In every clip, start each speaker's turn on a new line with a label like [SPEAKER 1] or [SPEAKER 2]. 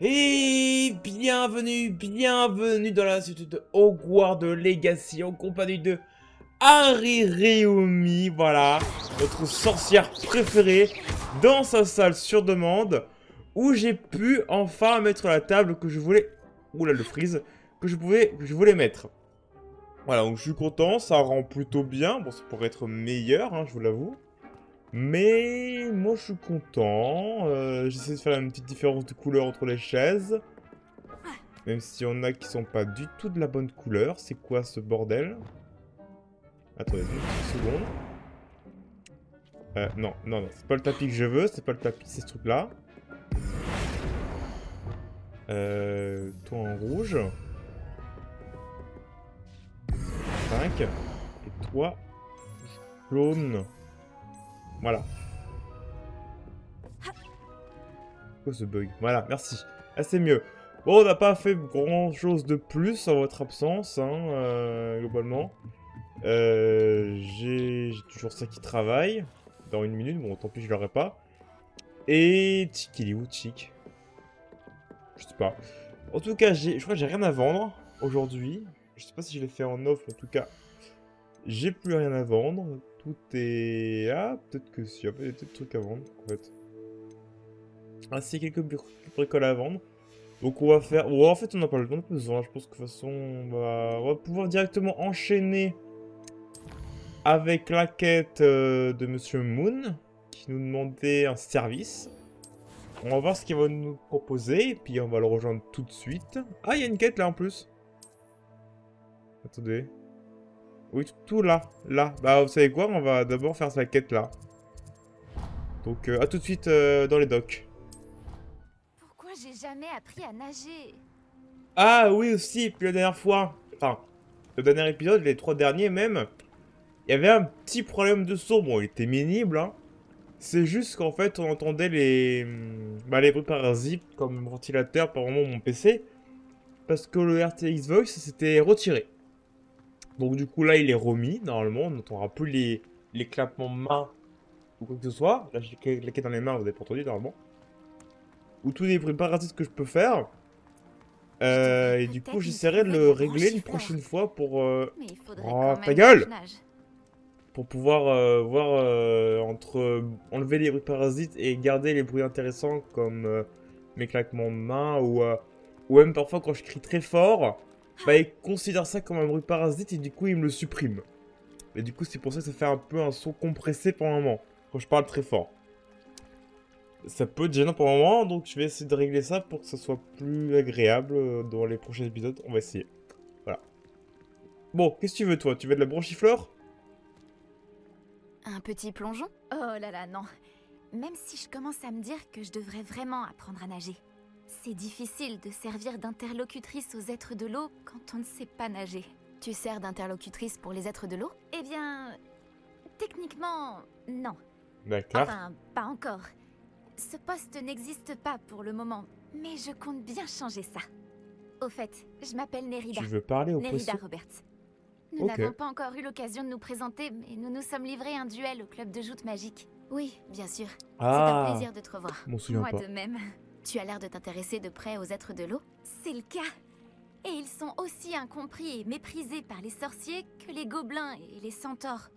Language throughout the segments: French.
[SPEAKER 1] Et bienvenue dans la suite de Hogwarts Legacy en compagnie de Harry Réumi, voilà, notre sorcière préférée, dans sa salle sur demande, où j'ai pu enfin mettre la table que je voulais, oula le freeze, que je voulais mettre. Voilà, donc je suis content, ça rend plutôt bien, bon ça pourrait être meilleur, hein, je vous l'avoue. Mais moi je suis content, j'essaie de faire une petite différence de couleur entre les chaises. Même s'il y en a qui sont pas du tout de la bonne couleur. C'est quoi ce bordel? Attendez, une petite seconde. Non, c'est pas le tapis que je veux, c'est pas le tapis, c'est ce truc-là. Toi en rouge. 5. Et toi, jaune. Voilà. Quoi ce bug? Voilà, merci. Ah, c'est mieux. Bon, on n'a pas fait grand chose de plus en votre absence, hein, globalement. J'ai toujours ça qui travaille. Dans une minute, bon, tant pis, je l'aurai pas. Et Chick, il est où, Chick? Je sais pas. En tout cas, je crois que j'ai rien à vendre aujourd'hui. Je sais pas si je l'ai fait en offre, en tout cas, j'ai plus rien à vendre. Tout est... Ah, peut-être que si, il y a peut-être des trucs à vendre, en fait. Ah, si, quelques bricoles à vendre. Donc on va faire... Oh, en fait, on n'a pas le temps de besoin. Je pense que de toute façon, on va pouvoir directement enchaîner avec la quête de Monsieur Moon, qui nous demandait un service. On va voir ce qu'il va nous proposer, et puis on va le rejoindre tout de suite. Ah, il y a une quête là en plus. Attendez. Oui, tout là, là. Bah, vous savez quoi, on va d'abord faire sa quête là. Donc, à tout de suite dans les docks.
[SPEAKER 2] Pourquoi j'ai jamais appris à nager?
[SPEAKER 1] Ah oui aussi, puis la dernière fois, enfin, le dernier épisode, les 3 derniers même, il y avait un petit problème de son. Bon, il était minible, hein. C'est juste qu'en fait, on entendait les bruits parasites comme ventilateur par moment mon PC, parce que le RTX Voice s'était retiré. Donc du coup là il est remis, normalement, on n'entendra plus les claquements de mains ou quoi que ce soit. Là j'ai claqué dans les mains, vous avez pas entendu normalement. Ou tous les bruits parasites que je peux faire.
[SPEAKER 2] Je devrais
[SPEAKER 1] Et du coup
[SPEAKER 2] peut-être me
[SPEAKER 1] j'essaierai de
[SPEAKER 2] trouver de
[SPEAKER 1] le
[SPEAKER 2] la
[SPEAKER 1] régler une
[SPEAKER 2] branchifleur.
[SPEAKER 1] prochaine fois pour...
[SPEAKER 2] Mais il faudrait
[SPEAKER 1] Oh,
[SPEAKER 2] quand
[SPEAKER 1] ta
[SPEAKER 2] même que je
[SPEAKER 1] gueule!
[SPEAKER 2] nage.
[SPEAKER 1] Pour pouvoir voir entre enlever les bruits parasites et garder les bruits intéressants comme mes claquements de mains ou même parfois quand je crie très fort, bah il considère ça comme un bruit parasite et du coup il me le supprime. Et du coup c'est pour ça que ça fait un peu un son compressé pour un moment, quand je parle très fort. Ça peut être gênant pour un moment, donc je vais essayer de régler ça pour que ça soit plus agréable dans les prochains épisodes. On va essayer. Voilà. Bon, qu'est-ce que tu veux toi? Tu veux de la branchifleur?
[SPEAKER 2] Un petit plongeon? Oh là là, non. Même si je commence à me dire que je devrais vraiment apprendre à nager. C'est difficile de servir d'interlocutrice aux êtres de l'eau quand on ne sait pas nager. Tu sers d'interlocutrice pour les êtres de l'eau? Eh bien, techniquement, non.
[SPEAKER 1] D'accord.
[SPEAKER 2] Enfin, pas encore. Ce poste n'existe pas pour le moment, mais je compte bien changer ça. Au fait, je m'appelle Nerida.
[SPEAKER 1] Tu veux parler au
[SPEAKER 2] Nerida
[SPEAKER 1] poisson?
[SPEAKER 2] Roberts. Nous
[SPEAKER 1] Ok.
[SPEAKER 2] n'avons pas encore eu l'occasion de nous présenter, mais nous nous sommes livrés un duel au club de joute magique. Oui, bien sûr. C'est un
[SPEAKER 1] Ah,
[SPEAKER 2] plaisir de te revoir.
[SPEAKER 1] je m'en souviens
[SPEAKER 2] Moi
[SPEAKER 1] pas.
[SPEAKER 2] de même. Tu as l'air de t'intéresser de près aux êtres de l'eau? C'est le cas. Et ils sont aussi incompris et méprisés par les sorciers que les gobelins et les centaures.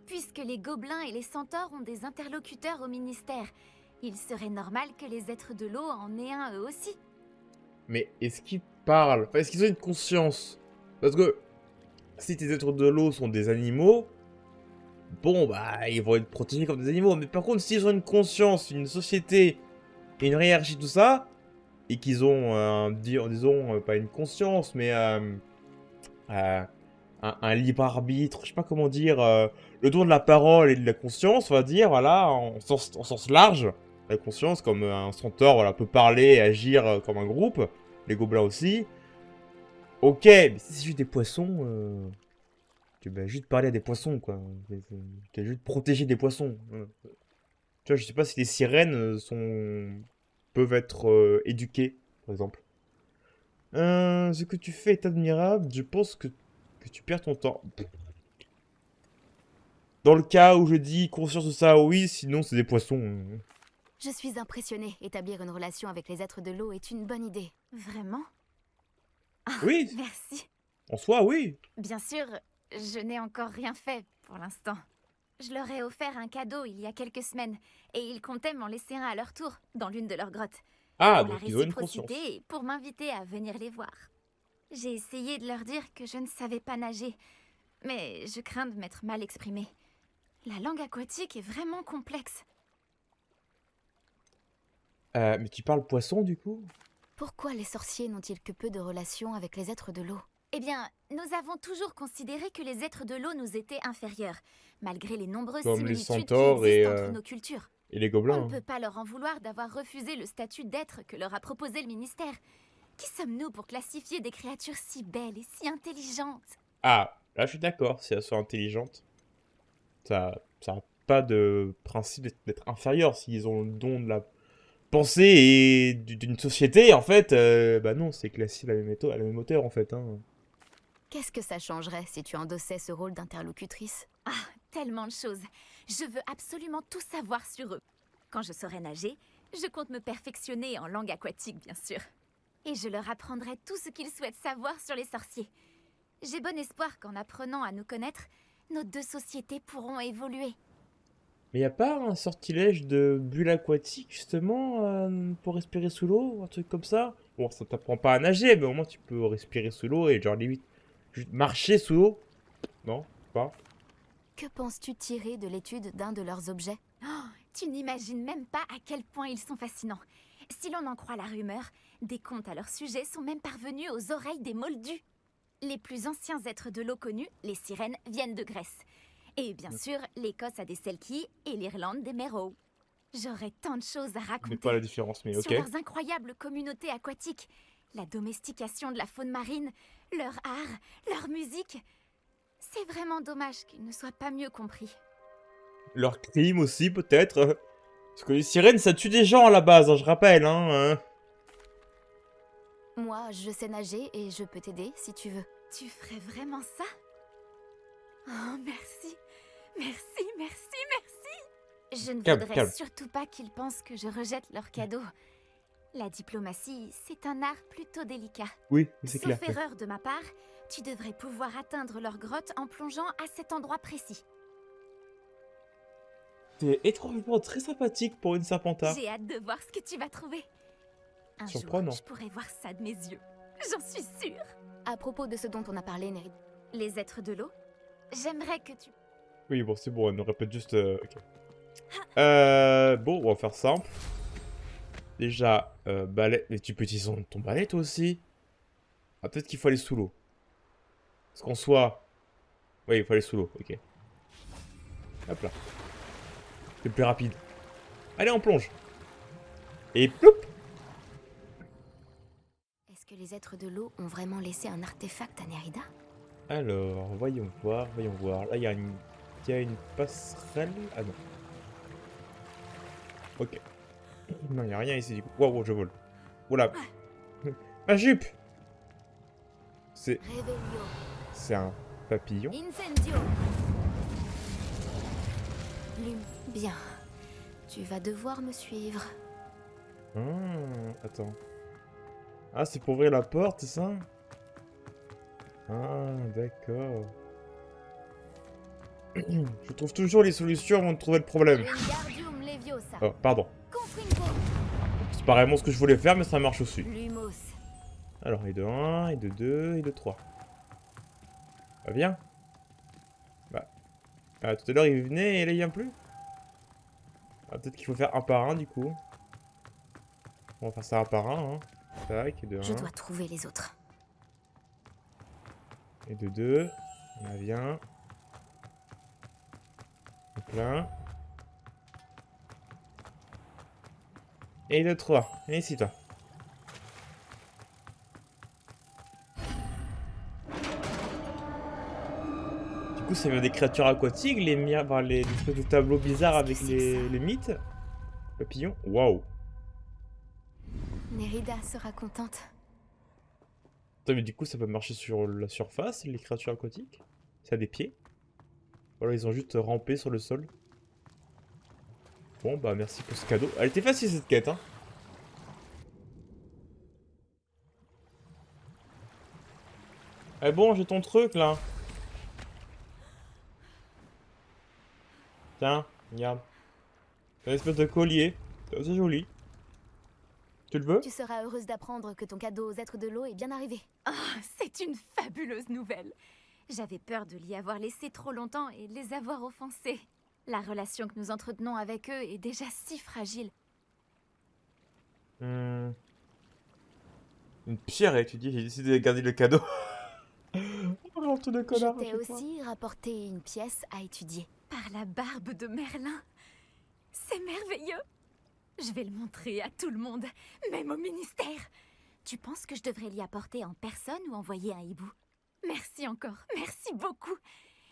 [SPEAKER 2] Puisque les gobelins et les centaures ont des interlocuteurs au ministère, il serait normal que les êtres de l'eau en aient un eux aussi.
[SPEAKER 1] Mais est-ce qu'ils parlent? Enfin, est-ce qu'ils ont une conscience? Parce que si tes êtres de l'eau sont des animaux, bon, bah, ils vont être protégés comme des animaux. Mais par contre, s'ils ont une conscience, une société, et une hiérarchie, tout ça, et qu'ils ont, disons, pas une conscience, mais euh, un libre arbitre, je sais pas comment dire, le don de la parole et de la conscience, on va dire, voilà, en sens large, la conscience, comme un centaure, voilà, peut parler et agir comme un groupe, les gobelins aussi. Ok, mais si c'est juste des poissons, tu vas juste parler à des poissons, quoi. Tu vas juste protéger des poissons. Tu vois, je sais pas si les sirènes peuvent être éduquées, par exemple. Ce que tu fais est admirable, je pense que tu perds ton temps. Dans le cas où je dis conscience de ça, oui, sinon c'est des poissons.
[SPEAKER 2] Je suis impressionnée. Établir une relation avec les êtres de l'eau est une bonne idée. Vraiment?
[SPEAKER 1] Oui,
[SPEAKER 2] Merci.
[SPEAKER 1] en soi, oui.
[SPEAKER 2] Bien sûr, je n'ai encore rien fait pour l'instant. Je leur ai offert un cadeau il y a quelques semaines, et ils comptaient m'en laisser un à leur tour, dans l'une de leurs grottes.
[SPEAKER 1] Ah,
[SPEAKER 2] Pour la
[SPEAKER 1] donc ils ont une conscience.
[SPEAKER 2] réciprocité et pour m'inviter à venir les voir. J'ai essayé de leur dire que je ne savais pas nager, mais je crains de m'être mal exprimée. La langue aquatique est vraiment complexe.
[SPEAKER 1] Mais tu parles poisson, du coup?
[SPEAKER 2] Pourquoi les sorciers n'ont-ils que peu de relations avec les êtres de l'eau? Eh bien, nous avons toujours considéré que les êtres de l'eau nous étaient inférieurs, malgré les nombreuses
[SPEAKER 1] Comme les
[SPEAKER 2] similitudes qui
[SPEAKER 1] centaures
[SPEAKER 2] existent entre nos cultures.
[SPEAKER 1] et les
[SPEAKER 2] On
[SPEAKER 1] gobelins.
[SPEAKER 2] ne
[SPEAKER 1] Hein.
[SPEAKER 2] peut pas leur en vouloir d'avoir refusé le statut d'être que leur a proposé le ministère. Qui sommes-nous pour classifier des créatures si belles et si intelligentes?
[SPEAKER 1] Ah, là, je suis d'accord, si elles sont intelligentes. Ça a pas de principe d'être inférieur s'ils ont le don de la pensée et d'une société, en fait. Bah non, c'est classique à la même hauteur, en fait. Hein.
[SPEAKER 2] Qu'est-ce que ça changerait si tu endossais ce rôle d'interlocutrice? Ah, tellement de choses. Je veux absolument tout savoir sur eux. Quand je saurai nager, je compte me perfectionner en langue aquatique, bien sûr. Et je leur apprendrai tout ce qu'ils souhaitent savoir sur les sorciers. J'ai bon espoir qu'en apprenant à nous connaître, nos deux sociétés pourront évoluer.
[SPEAKER 1] Mais y a pas un sortilège de bulle aquatique, justement, pour respirer sous l'eau, ou un truc comme ça? Bon, ça t'apprend pas à nager, mais au moins tu peux respirer sous l'eau et genre limite juste marcher sous l'eau. Non, pas.
[SPEAKER 2] Que penses-tu tirer de l'étude d'un de leurs objets? Oh, tu n'imagines même pas à quel point ils sont fascinants. Si l'on en croit la rumeur, des contes à leur sujet sont même parvenus aux oreilles des Moldus. Les plus anciens êtres de l'eau connus, les sirènes, viennent de Grèce. Et bien sûr, l'Écosse a des Selkies et l'Irlande des Merrows. J'aurais tant de choses à
[SPEAKER 1] Je
[SPEAKER 2] raconter
[SPEAKER 1] sais pas la différence, mais
[SPEAKER 2] sur
[SPEAKER 1] ok.
[SPEAKER 2] leurs incroyables communautés aquatiques, la domestication de la faune marine, leur art, leur musique. C'est vraiment dommage qu'ils ne soient pas mieux compris.
[SPEAKER 1] Leur crime aussi, peut-être. Parce que les sirènes, ça tue des gens à la base, hein, je rappelle, hein.
[SPEAKER 2] Moi, je sais nager et je peux t'aider si tu veux. Tu ferais vraiment ça? Oh, merci. Merci, merci, merci. Je ne
[SPEAKER 1] Calme,
[SPEAKER 2] voudrais
[SPEAKER 1] calme.
[SPEAKER 2] surtout pas qu'ils pensent que je rejette leurs cadeaux. La diplomatie, c'est un art plutôt délicat.
[SPEAKER 1] Oui, c'est
[SPEAKER 2] Sauf
[SPEAKER 1] clair.
[SPEAKER 2] erreur de ma part, tu devrais pouvoir atteindre leur grotte en plongeant à cet endroit précis.
[SPEAKER 1] T'es étrangement très sympathique pour une serpentard.
[SPEAKER 2] J'ai hâte de voir ce que tu vas trouver. Un
[SPEAKER 1] Surprenant.
[SPEAKER 2] jour, je pourrai voir ça de mes yeux. J'en suis sûre. À propos de ce dont on a parlé, Nerid, les êtres de l'eau, j'aimerais que tu...
[SPEAKER 1] Oui, bon, c'est bon, elle nous répète juste... Ok. Bon, on va faire simple. Déjà, balai... Mais tu peux utiliser ton balai, toi aussi? Ah, peut-être qu'il faut aller sous l'eau. Parce qu'en soit... Oui, il faut aller sous l'eau, ok. Hop là. C'est plus rapide. Allez, on plonge. Et ploup!
[SPEAKER 2] Est-ce que les êtres de l'eau ont vraiment laissé un artefact à Nerida?
[SPEAKER 1] Alors, voyons voir, voyons voir. Là, il y a une passerelle. Ah non. Ok. Non, il n'y a rien ici du coup. Wow, wow, je vole. Oula. Ma jupe!
[SPEAKER 2] Revelio,
[SPEAKER 1] C'est un papillon.
[SPEAKER 2] incendio. Bien. Tu vas devoir me suivre.
[SPEAKER 1] Attends. Ah, c'est pour ouvrir la porte, c'est ça? Ah, d'accord. Je trouve toujours les solutions avant de trouver le problème.
[SPEAKER 2] Wingardium Leviosa.
[SPEAKER 1] Oh, pardon.
[SPEAKER 2] Confringo.
[SPEAKER 1] C'est pas vraiment ce que je voulais faire, mais ça marche aussi.
[SPEAKER 2] Lumos.
[SPEAKER 1] Alors, et de 1, et de 2, et de 3. Bah, viens. Bah. Ah, tout à l'heure, il venait et là, il vient plus. Ah, peut-être qu'il faut faire un par un, du coup. On va faire ça un par un, hein. Tac, et de 1.
[SPEAKER 2] Je dois trouver les autres.
[SPEAKER 1] Et de 2. On vient. Plein. Et de 3. Et ici, toi. Du coup, ça vient des créatures aquatiques, enfin, les espèces de tableaux bizarres avec les mythes. Papillons. Waouh.
[SPEAKER 2] Nerida sera contente.
[SPEAKER 1] Attends, mais du coup, ça peut marcher sur la surface, les créatures aquatiques? Ça a des pieds? Voilà, ils ont juste rampé sur le sol. Bon, bah merci pour ce cadeau. Elle était facile cette quête, hein. Eh bon, j'ai ton truc là. Tiens, regarde. C'est une espèce de collier. C'est joli. Tu le veux?
[SPEAKER 2] Tu seras heureuse d'apprendre que ton cadeau aux êtres de l'eau est bien arrivé. Oh, c'est une fabuleuse nouvelle. J'avais peur de l'y avoir laissé trop longtemps et de les avoir offensés. La relation que nous entretenons avec eux est déjà si fragile.
[SPEAKER 1] Une pierre à étudier, j'ai décidé de garder le cadeau. Oh, l'entour de
[SPEAKER 2] Je
[SPEAKER 1] connard à
[SPEAKER 2] t'ai
[SPEAKER 1] chaque fois.
[SPEAKER 2] aussi rapporté une pièce à étudier. Par la barbe de Merlin. C'est merveilleux. Je vais le montrer à tout le monde, même au ministère. Tu penses que je devrais l'y apporter en personne ou envoyer un hibou? Merci encore, merci beaucoup.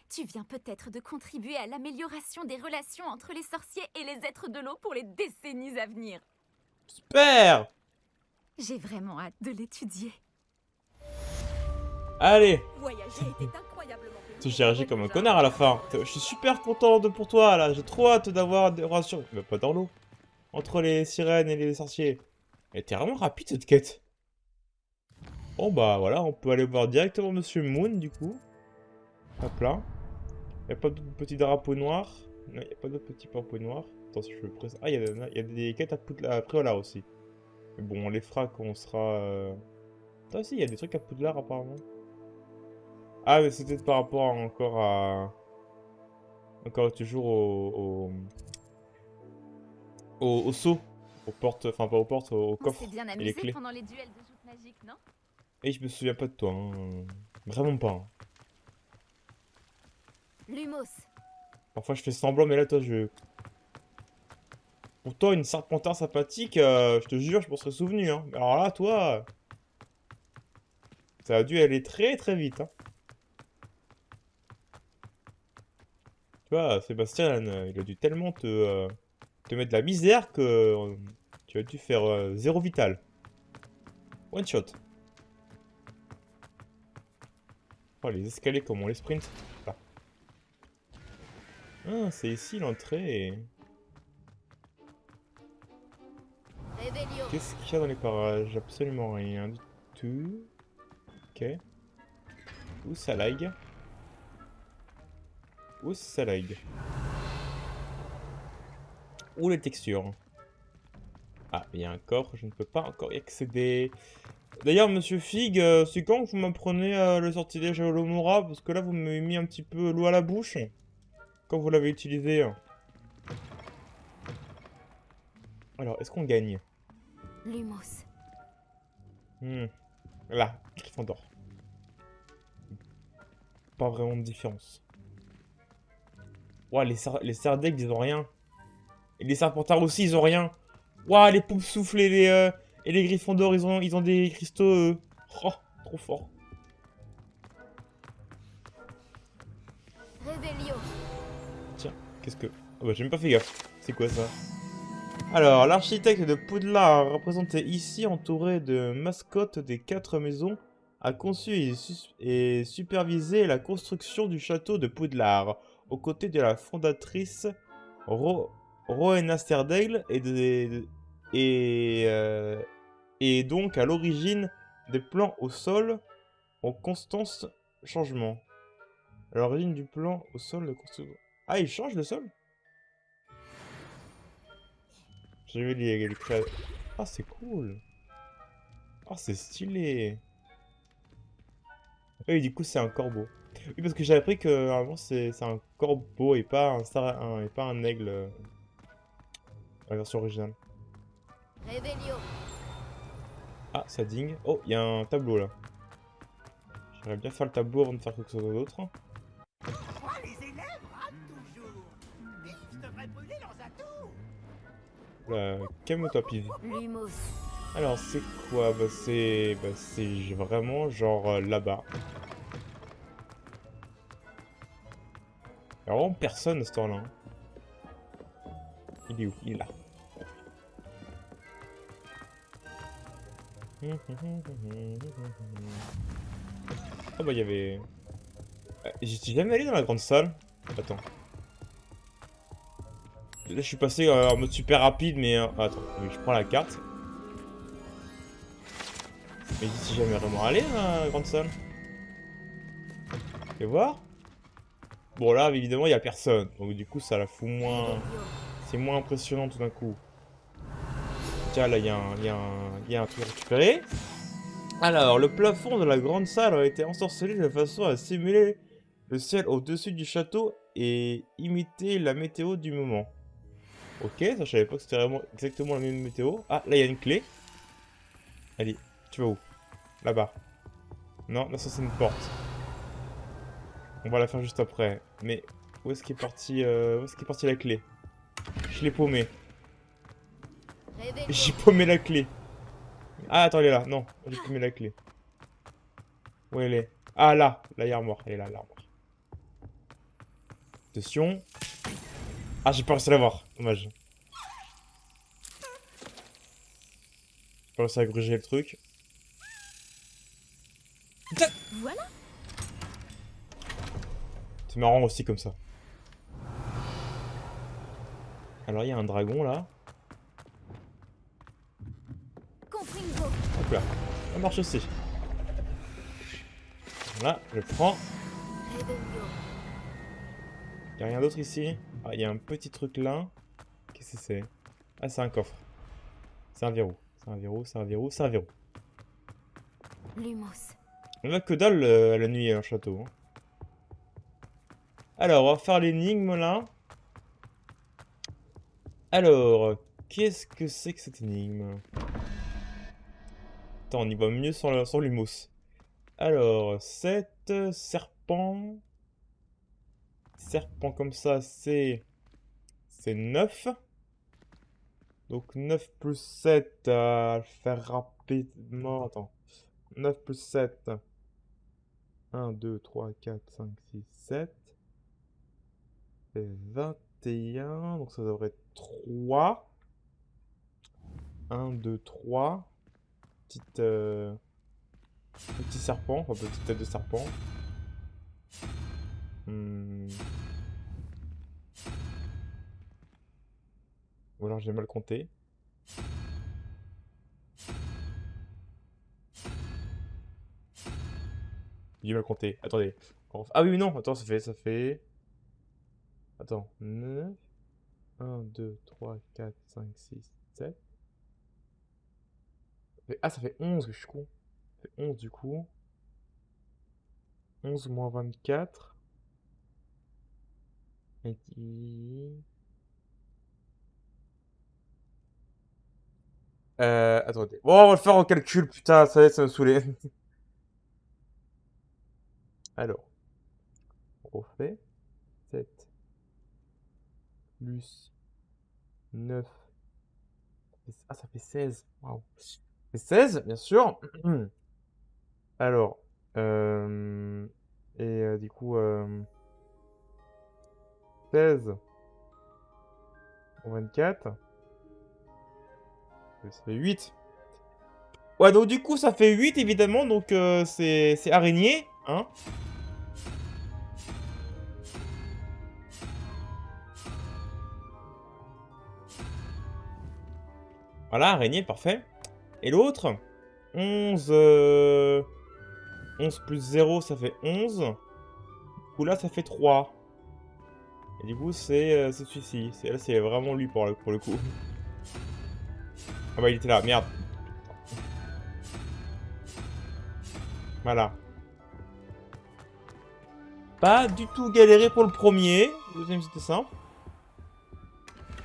[SPEAKER 2] Tu viens peut-être de contribuer à l'amélioration des relations entre les sorciers et les êtres de l'eau pour les décennies à venir.
[SPEAKER 1] Super!
[SPEAKER 2] J'ai vraiment hâte de l'étudier.
[SPEAKER 1] Allez!
[SPEAKER 3] Voyager était incroyablement
[SPEAKER 1] J'ai réagi comme un connard à la fin. Je suis super content pour toi là. J'ai trop hâte d'avoir des relations. Mais pas dans l'eau. Entre les sirènes et les sorciers. Elle était vraiment rapide cette quête. Bon bah voilà, on peut aller voir directement Monsieur Moon du coup. Hop là. Y a pas de petit drapeau noir. Non, y a pas de petit drapeau noir. Attends, si je veux presser. Ah, y a des quêtes à Préolard aussi. Mais bon, on les fera quand on sera. Ah si, y a des trucs à Poudlard apparemment. Ah, mais c'était par rapport encore à. Encore toujours au seau. Aux portes. Enfin, pas aux portes, au
[SPEAKER 2] On
[SPEAKER 1] coffre.
[SPEAKER 2] s'est bien
[SPEAKER 1] Et les
[SPEAKER 2] amusé
[SPEAKER 1] clés.
[SPEAKER 2] pendant les duels de joutes magiques, non?
[SPEAKER 1] Et je me souviens pas de toi, hein. Vraiment pas. Hein.
[SPEAKER 2] Lumos,
[SPEAKER 1] Parfois je fais semblant, mais là, toi, je. Pour toi, une serpentard sympathique, je te jure, je m'en serais souvenu. Hein. Mais alors là, toi. Ça a dû aller très très vite. Hein. Tu vois, Sébastien, il a dû tellement te mettre de la misère que tu as dû faire 0 vital. One shot. Oh, les escaliers, comme on les sprint. Là. Ah, c'est ici l'entrée.
[SPEAKER 2] Revelio.
[SPEAKER 1] Qu'est-ce qu'il y a dans les parages? Absolument rien du tout. Ok. Où ça lag? Où ça lag? Où les textures? Ah, il y a un coffre, je ne peux pas encore y accéder. D'ailleurs, monsieur Fig, c'est quand que vous m'apprenez le sortilège à l'Omora? Parce que là, vous m'avez mis un petit peu l'eau à la bouche. Quand vous l'avez utilisé. Alors, est-ce qu'on gagne?
[SPEAKER 2] Lumos.
[SPEAKER 1] Là, Gryffondor. Pas vraiment de différence. Ouah, les Serdaigle, ils ont rien. Et les Serpentards aussi, ils ont rien. Ouah, les poupes souffles et les Gryffondor, ils ont des cristaux. Oh, trop fort.
[SPEAKER 2] Revelio.
[SPEAKER 1] Tiens, qu'est-ce que... Ah bah, j'ai même pas fait gaffe. C'est quoi ça? Alors, l'architecte de Poudlard, représenté ici, entouré de mascottes des 4 maisons, a conçu et supervisé la construction du château de Poudlard, aux côtés de la fondatrice Rowena Sterdale et donc à l'origine des plans au sol en constant changement. À l'origine du plan au sol de construction... Ah, il change le sol? J'ai vu les créateurs. Ah, c'est cool. Ah, c'est stylé. Oui, du coup, c'est un corbeau. Oui, parce que j'ai appris que normalement c'est un corbeau et pas et pas un aigle. La version originale.
[SPEAKER 2] Revelio.
[SPEAKER 1] Ah, ça dingue. Oh, il y a un tableau là. J'aimerais bien faire le tableau avant de faire quelque chose d'autre.
[SPEAKER 3] Oh, les élèves ratent toujours. Ils devraient brûler leurs atouts.
[SPEAKER 1] Là, calme-toi, Piv.
[SPEAKER 2] Lumos.
[SPEAKER 1] Alors, c'est quoi? Bah, c'est vraiment genre là-bas. Il y a vraiment personne à ce temps-là. Hein. Il est où? Il est là. Oh bah il y avait... J'étais jamais allé dans la grande salle. Attends. Là, je suis passé en mode super rapide, mais... attends, je prends la carte. Mais si jamais vraiment aller, la grande salle. Fais voir. Bon, là, évidemment, il n'y a personne. Donc, du coup, ça la fout moins... C'est moins impressionnant tout d'un coup. Tiens, là, il y a un truc à récupérer. Alors, le plafond de la grande salle a été ensorcelé de façon à simuler le ciel au-dessus du château et imiter la météo du moment. Ok, ça, je savais pas que c'était vraiment exactement la même météo. Ah, là, il y a une clé. Allez, tu vas où? Là-bas. Non, là, ça, c'est une porte. On va la faire juste après. Mais où est-ce qu'est partie la clé? Je l'ai paumé. J'ai paumé la clé. Ah, attends, elle est là. Non, j'ai paumé la clé. Où elle est? Ah, là. Là, il y a l'armoire. Elle est là, l'armoire. Attention. Ah, j'ai pas réussi à la voir. Dommage. J'ai pas réussi à gruger le truc.
[SPEAKER 2] Voilà.
[SPEAKER 1] C'est marrant aussi comme ça. Alors, il y a un dragon là.
[SPEAKER 2] Compringo.
[SPEAKER 1] Hop là. Ça marche aussi. Voilà, je le prends.
[SPEAKER 2] Revelio.
[SPEAKER 1] Il a rien d'autre ici. Ah, il y a un petit truc là. Qu'est-ce que c'est? Ah, c'est un coffre. C'est un verrou. C'est un verrou, c'est un verrou, c'est un verrou.
[SPEAKER 2] Lumos.
[SPEAKER 1] On a que dalle la nuit dans le château. Hein. Alors, on va faire l'énigme là. Alors, qu'est-ce que c'est que cette énigme? Attends, on y voit mieux sans Lumos. Alors, 7 serpents. Serpent comme ça, c'est 9. Donc 9 plus 7, à le faire rapidement. Attends. 9 plus 7. 1, 2, 3, 4, 5, 6, 7. Ça fait 21. Donc ça devrait être 3. 1, 2, 3. Petite, petit serpent. Enfin, petite tête de serpent. Ou alors j'ai mal compté. J'ai mal compté. Attendez. Ah oui, non. Attends, ça fait... Attends. 9. 1, 2, 3, 4, 5, 6, 7. Ah, ça fait 11, je suis con. Ça fait 11 du coup. 11 moins 24. Et attendez. Bon, on va le faire en calcul, putain, ça me saouler. Alors, on refait. 7 plus 9. Ah, ça fait 16. Waouh. Ça fait 16, bien sûr. Alors, du coup, 16 moins 24. Ça fait 8. Ouais, donc du coup, ça fait 8, évidemment. Donc, c'est araignée, hein. Voilà, araignée, parfait. Et l'autre, 11, 11 plus 0, ça fait 11. Du coup, là, ça fait 3. Et du coup, c'est celui-ci. Là, c'est vraiment lui pour le coup. Ah bah, il était là, merde. Voilà. Pas du tout galéré pour le premier. Le deuxième, c'était simple.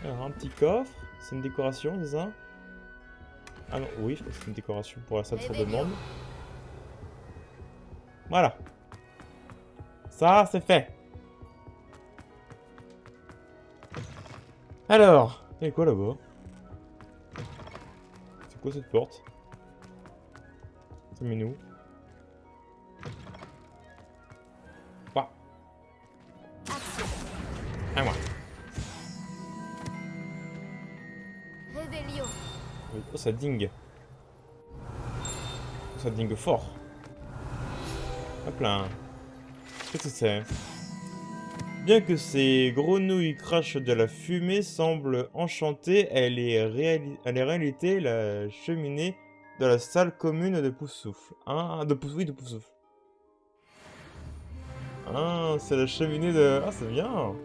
[SPEAKER 1] Alors, un petit coffre. C'est une décoration, c'est ça? Ah non, oui, je pense que c'est une décoration pour la salle de demande. Voilà. Ça, c'est fait. Alors, il y a quoi là-bas? C'est quoi cette porte? Ça met nous. Bah. À moi.
[SPEAKER 2] Revelio.
[SPEAKER 1] Oh, ça dingue. Oh, ça dingue fort. Hop là. Qu'est-ce que c'est? Bien que ces grenouilles crachent de la fumée semblent enchantées, elle est en réalité la cheminée de la salle commune de Poufsouffle. Ah, oui, de Poufsouffle. Ah, c'est la cheminée de... Ah, c'est bien.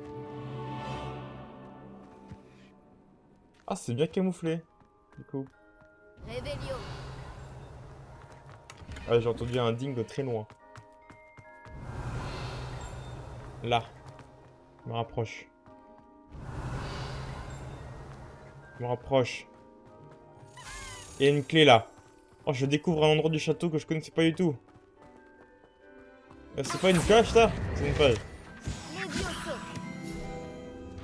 [SPEAKER 1] Ah, c'est bien camouflé, du coup.
[SPEAKER 2] Réveillon.
[SPEAKER 1] Ah, j'ai entendu un ding de très loin. Là. Je me rapproche. Je me rapproche. Il y a une clé là. Oh, je découvre un endroit du château que je connaissais pas du tout. C'est pas une cage ça? C'est une page.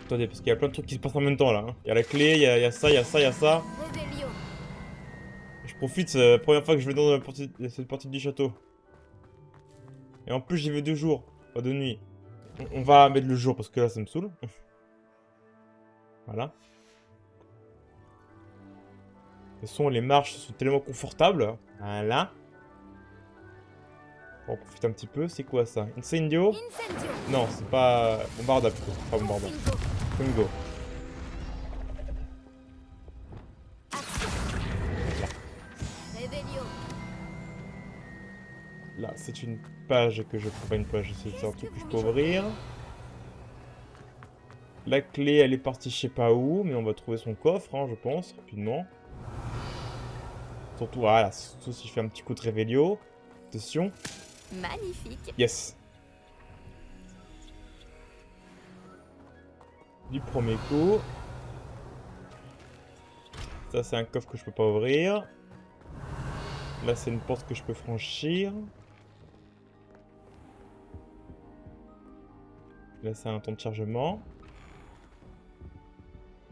[SPEAKER 1] Attendez, parce qu'il y a plein de trucs qui se passent en même temps là. Hein. Il y a la clé, il y a ça, il y a ça, il y a ça.
[SPEAKER 2] Réveillon.
[SPEAKER 1] Je profite, c'est la première fois que je vais dans cette partie du château. Et en plus, j'y vais de jour, pas de nuit. On va mettre le jour parce que là, ça me saoule. Voilà. De toute façon, les marches sont tellement confortables. Voilà. On profite un petit peu. C'est quoi ça? Incendio?
[SPEAKER 2] Incendio.
[SPEAKER 1] Non, c'est pas... Bombarda plutôt. Pas Bombarda.
[SPEAKER 2] Fingo.
[SPEAKER 1] Fungo.
[SPEAKER 2] Réveillon.
[SPEAKER 1] Là, c'est une page que je... Pas une page, c'est un truc que je peux ouvrir. La clé, elle est partie je sais pas où, mais on va trouver son coffre, hein, je pense, rapidement. Surtout, voilà, surtout si je fais un petit coup de réveillon. Attention.
[SPEAKER 2] Magnifique.
[SPEAKER 1] Yes. Du premier coup. Ça, c'est un coffre que je peux pas ouvrir. Là, c'est une porte que je peux franchir. Là, c'est un temps de chargement.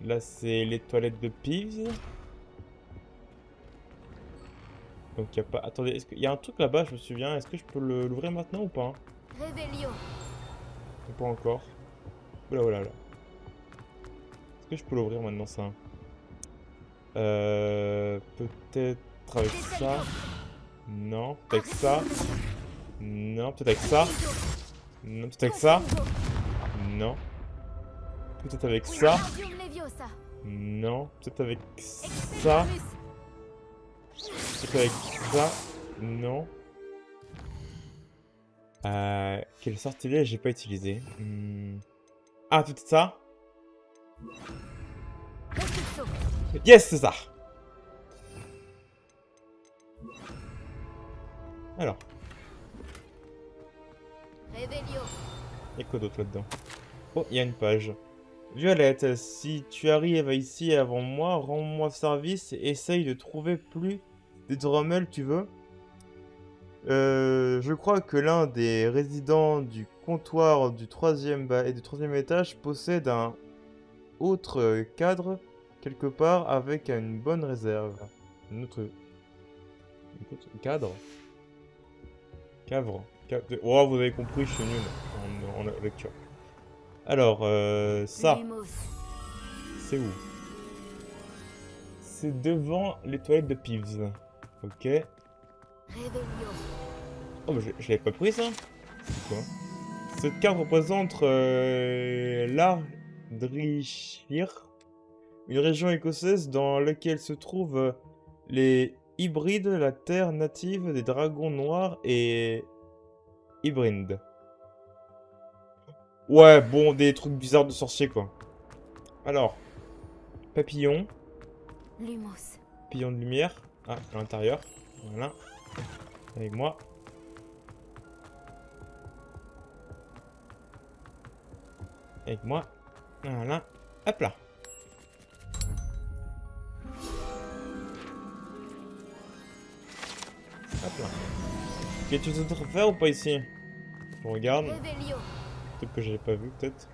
[SPEAKER 1] Là, c'est les toilettes de Peeves. Donc, il n'y a pas... Attendez, est-ce qu'il y a un truc là-bas, je me souviens. Est-ce que je peux l'ouvrir maintenant ou pas?
[SPEAKER 2] Réveillon.
[SPEAKER 1] Ou pas encore. Oula, oula, oula. Est-ce que je peux l'ouvrir maintenant, ça? Peut-être avec ça. Non, peut-être avec ça. Non, peut-être avec ça. Non, peut-être avec ça. Non. Peut-être avec ça. Non, peut-être avec ça. Peut-être avec ça. Non. Quel sortilège j'ai pas utilisé? Ah, peut-être ça. Yes, c'est ça. Alors. Il y a quoi d'autre là-dedans? Oh, il y a une page. Violette, si tu arrives ici avant moi, rends-moi service et essaye de trouver plus des Drummel, tu veux? Je crois que l'un des résidents du comptoir du troisième étage possède un autre cadre quelque part avec une bonne réserve. Un autre cadre? Cavre. Oh, vous avez compris, je suis nul en lecture. Alors, ça, c'est où? C'est devant les toilettes de Peeves. Ok. Oh, mais je l'avais pas pris, ça? C'est quoi? Cette carte représente l'Ardrishire, une région écossaise dans laquelle se trouvent les hybrides, la terre native des dragons noirs et hybrides. Ouais, bon, des trucs bizarres de sorciers, quoi. Alors, papillon.
[SPEAKER 2] Lumos.
[SPEAKER 1] Papillon de lumière. Ah, à l'intérieur. Voilà. Avec moi. Avec moi. Voilà. Hop là. Hop là. Quelque chose d'autre à faire ou pas ici? Je regarde. Peut-être que j'avais pas vu, peut-être.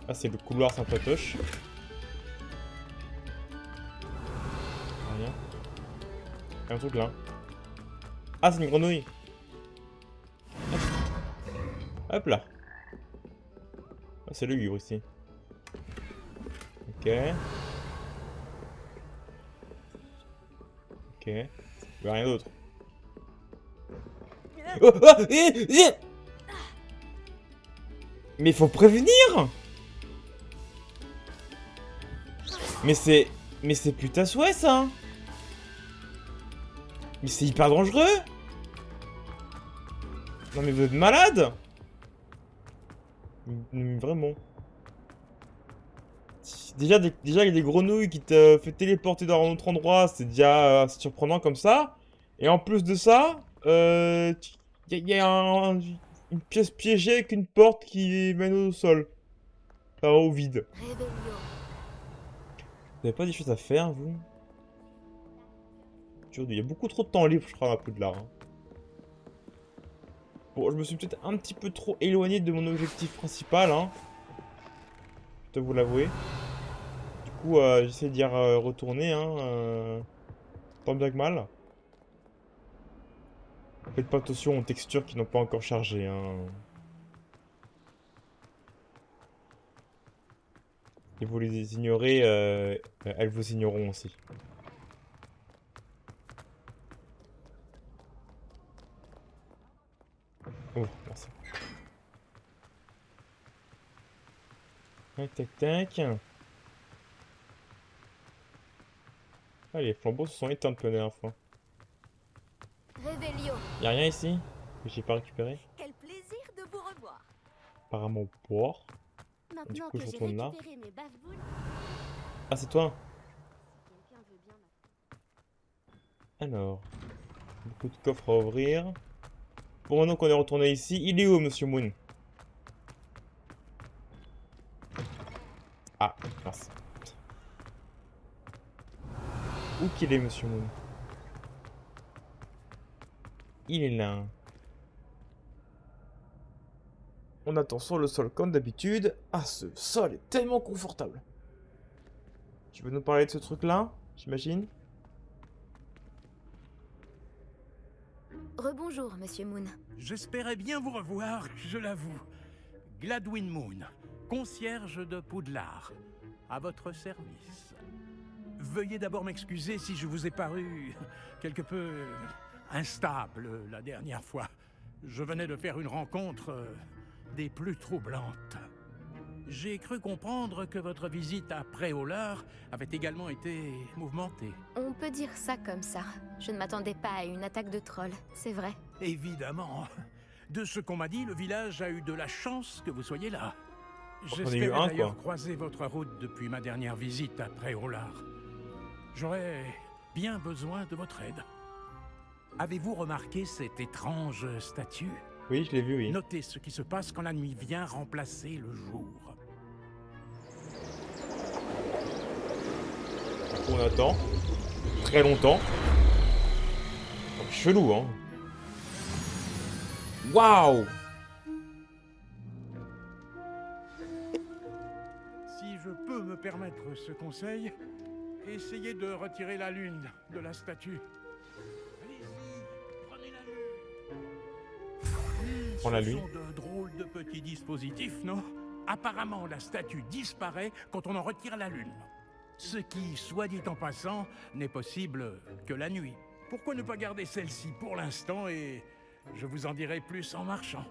[SPEAKER 1] Ah, c'est le couloir sympatoche. Rien. Il y a un truc là. Ah, c'est une grenouille. Hop, hop là. Ah, c'est le livre ici. Ok. Ok. Il n'y a rien d'autre. Oh, ah, Mais faut prévenir. Mais c'est plus ta souhait, ça. Mais c'est hyper dangereux. Non mais vous êtes malade. Mais vraiment. Déjà, déjà, il y a des grenouilles qui te fait téléporter dans un autre endroit, c'est déjà surprenant comme ça. Et en plus de ça, il y a une pièce piégée avec une porte qui mène au sol. Enfin, au vide.
[SPEAKER 2] Réveillon.
[SPEAKER 1] Vous avez pas des choses à faire, vous? Il y a beaucoup trop de temps libre, je crois, à Poudlard. Hein. Bon, je me suis peut-être un petit peu trop éloigné de mon objectif principal, hein. Je dois vous l'avouer. Du coup, j'essaie d'y retourner, hein. Tant bien que mal. Faites pas attention aux textures qui n'ont pas encore chargé, hein. Et vous les ignorez, elles vous ignoreront aussi. Oh, merci. Tac, tac, tac. Ah, les flambeaux se sont éteints depuis la dernière fois.
[SPEAKER 2] Réveillon.
[SPEAKER 1] Y'a rien ici que j'ai pas récupéré?
[SPEAKER 2] Quel plaisir de vous revoir.
[SPEAKER 1] Apparemment port.
[SPEAKER 2] Maintenant
[SPEAKER 1] coup,
[SPEAKER 2] que
[SPEAKER 1] je
[SPEAKER 2] j'ai
[SPEAKER 1] retourne là.
[SPEAKER 2] récupéré mes bave-boules,
[SPEAKER 1] Ah, c'est toi?
[SPEAKER 2] si quelqu'un veut bien
[SPEAKER 1] Alors, beaucoup de coffres à ouvrir. Bon, maintenant qu'on est retourné ici, il est où, Monsieur Moon? Ah, mince. Où qu'il est, Monsieur Moon? Il est là. On attend sur le sol comme d'habitude. Ah, ce sol est tellement confortable. Tu veux nous parler de ce truc-là, j'imagine?
[SPEAKER 2] Rebonjour, Monsieur Moon.
[SPEAKER 3] J'espérais bien vous revoir, je l'avoue. Gladwin Moon, concierge de Poudlard, à votre service. Veuillez d'abord m'excuser si je vous ai paru quelque peu instable la dernière fois. Je venais de faire une rencontre des plus troublantes. J'ai cru comprendre que votre visite à Préolard avait également été mouvementée.
[SPEAKER 2] On peut dire ça comme ça. Je ne m'attendais pas à une attaque de trolls, c'est vrai.
[SPEAKER 3] Évidemment. De ce qu'on m'a dit, le village a eu de la chance que vous soyez là.
[SPEAKER 1] J'en ai eu
[SPEAKER 3] J'espérais
[SPEAKER 1] un,
[SPEAKER 3] d'ailleurs
[SPEAKER 1] quoi.
[SPEAKER 3] croiser votre route depuis ma dernière visite à Préolard. J'aurais bien besoin de votre aide. Avez-vous remarqué cette étrange statue?
[SPEAKER 1] Oui, je l'ai vu, oui.
[SPEAKER 3] Notez ce qui se passe quand la nuit vient remplacer le jour.
[SPEAKER 1] On attend. Très longtemps. Oh, chelou, hein. Waouh!
[SPEAKER 3] Si je peux me permettre ce conseil, essayez de retirer la lune de la statue. Allez-y, prenez la lune.
[SPEAKER 1] Prends la
[SPEAKER 3] Ce
[SPEAKER 1] lune.
[SPEAKER 3] sont de drôles de petits dispositifs, non? Apparemment, la statue disparaît quand on en retire la lune. Ce qui, soit dit en passant, n'est possible que la nuit. Pourquoi ne pas garder celle-ci pour l'instant et je vous en dirai plus en marchant.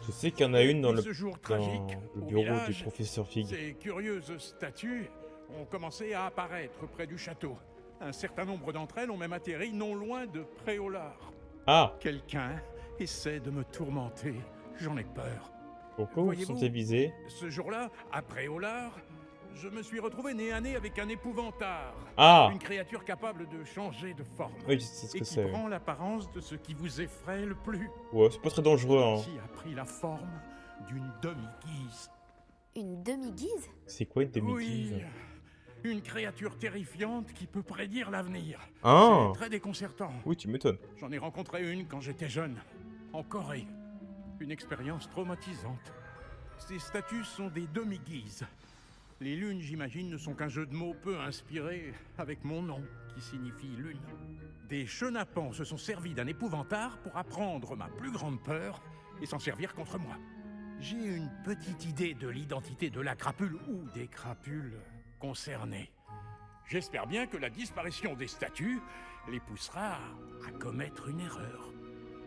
[SPEAKER 1] Je sais qu'il y en a une dans le,
[SPEAKER 3] Ce jour
[SPEAKER 1] dans
[SPEAKER 3] tragique,
[SPEAKER 1] le
[SPEAKER 3] au
[SPEAKER 1] bureau
[SPEAKER 3] village,
[SPEAKER 1] du professeur Fig.
[SPEAKER 3] Ces curieuses statues ont commencé à apparaître près du château. Un certain nombre d'entre elles ont même atterri non loin de Préolard.
[SPEAKER 1] Ah!
[SPEAKER 3] Quelqu'un essaie de me tourmenter. J'en ai peur.
[SPEAKER 1] Pourquoi vous vous
[SPEAKER 3] Voyez-vous,
[SPEAKER 1] sentez visé?
[SPEAKER 3] Ce jour-là, à Préolard, je me suis retrouvé nez à nez avec un épouvantard.
[SPEAKER 1] Ah!
[SPEAKER 3] Une créature capable de changer de forme.
[SPEAKER 1] Oui, je sais ce
[SPEAKER 3] Et
[SPEAKER 1] que
[SPEAKER 3] qui
[SPEAKER 1] c'est.
[SPEAKER 3] prend l'apparence de ce qui vous effraie le plus.
[SPEAKER 1] Ouais, c'est pas très dangereux, hein.
[SPEAKER 3] Qui a pris la forme d'une demi-guise.
[SPEAKER 2] Une demi-guise?
[SPEAKER 1] C'est quoi une demi-guise?
[SPEAKER 3] Oui, une créature terrifiante qui peut prédire l'avenir.
[SPEAKER 1] Ah!
[SPEAKER 3] C'est très déconcertant.
[SPEAKER 1] Oui, tu m'étonnes.
[SPEAKER 3] J'en ai rencontré une quand j'étais jeune, en Corée. Une expérience traumatisante. Ces statues sont des demi-guises. Les lunes, j'imagine, ne sont qu'un jeu de mots peu inspiré avec mon nom, qui signifie lune. Des chenapans se sont servis d'un épouvantard pour apprendre ma plus grande peur et s'en servir contre moi. J'ai une petite idée de l'identité de la crapule ou des crapules concernées. J'espère bien que la disparition des statues les poussera à commettre une erreur.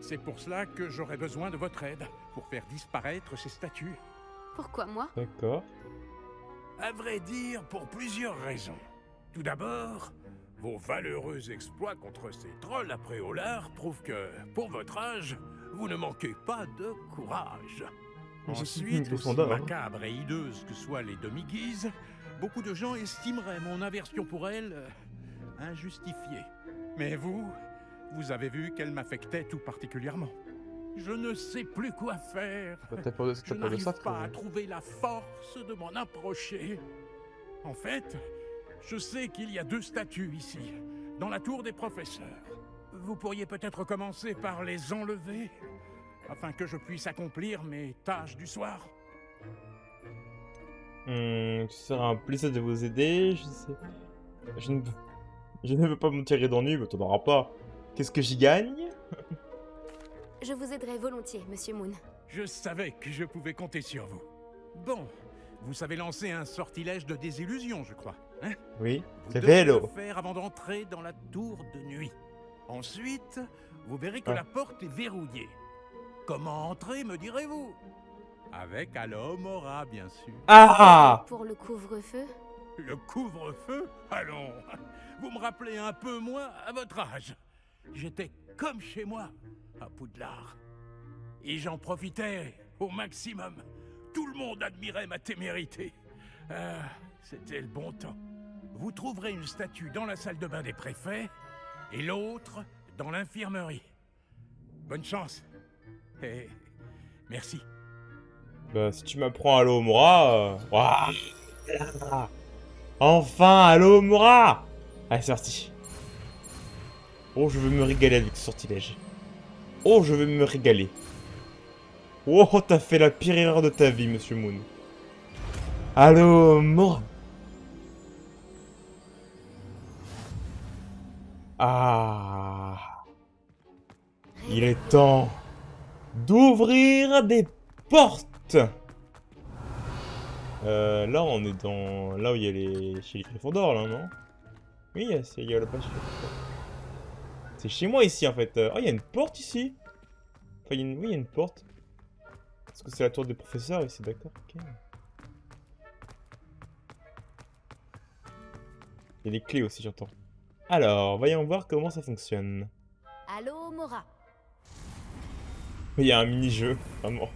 [SPEAKER 3] C'est pour cela que j'aurais besoin de votre aide, pour faire disparaître ces statues.
[SPEAKER 2] Pourquoi moi?
[SPEAKER 1] D'accord.
[SPEAKER 3] À vrai dire, pour plusieurs raisons. Tout d'abord, vos valeureux exploits contre ces trolls à Préolard prouvent que, pour votre âge, vous ne manquez pas de courage. Ensuite, aussi macabre et hideuse que soient les demi-guises, beaucoup de gens estimeraient mon aversion pour elles injustifiée. Mais vous avez vu qu'elle m'affectait tout particulièrement. Je ne sais plus quoi faire. Je n'arrive pas à trouver la force de m'en approcher. En fait, je sais qu'il y a 2 statues ici, dans la tour des professeurs. Vous pourriez peut-être commencer par les enlever, afin que je puisse accomplir mes tâches du soir.
[SPEAKER 1] Ce sera un plaisir de vous aider, je sais. Je ne veux pas me tirer d'ennui, mais t'en auras pas. Qu'est-ce que j'y gagne?
[SPEAKER 2] Je vous aiderai volontiers, Monsieur Moon.
[SPEAKER 3] Je savais que je pouvais compter sur vous. Bon, vous savez lancer un sortilège de désillusion, je crois, hein?
[SPEAKER 1] Oui,
[SPEAKER 3] Vous
[SPEAKER 1] c'est
[SPEAKER 3] devez
[SPEAKER 1] vélo.
[SPEAKER 3] le faire avant d'entrer dans la tour de nuit. Ensuite, vous verrez que
[SPEAKER 1] Ah.
[SPEAKER 3] la porte est verrouillée. Comment entrer, me direz-vous? Avec Alomora, bien sûr.
[SPEAKER 1] Ah!
[SPEAKER 2] Pour le couvre-feu?
[SPEAKER 3] Le couvre-feu? Allons, vous me rappelez un peu moi à votre âge. J'étais comme chez moi, à Poudlard. Et j'en profitais au maximum. Tout le monde admirait ma témérité. Ah, c'était le bon temps. Vous trouverez une statue dans la salle de bain des préfets et l'autre dans l'infirmerie. Bonne chance. Et merci.
[SPEAKER 1] Bah, si tu m'apprends Alomora... Ouah. Enfin, Alomora! Allez, c'est parti. Oh, je veux me régaler avec ce sortilège. Oh, je veux me régaler. Oh, t'as fait la pire erreur de ta vie, Monsieur Moon. Alomora. Ah. Il est temps d'ouvrir des portes. Là, on est dans... Là où il y a les... Chez les Gryffondors, là, non? Oui, il y a le pas chez les Gryffondors. C'est chez moi, ici, en fait. Oh, il y a une porte, ici. Enfin, oui, il y a une porte. Est-ce que c'est la tour des professeurs, ici? D'accord, ok. Il y a des clés aussi, j'entends. Alors, voyons voir comment ça fonctionne.
[SPEAKER 2] Alomora.
[SPEAKER 1] Il y a un mini-jeu, vraiment.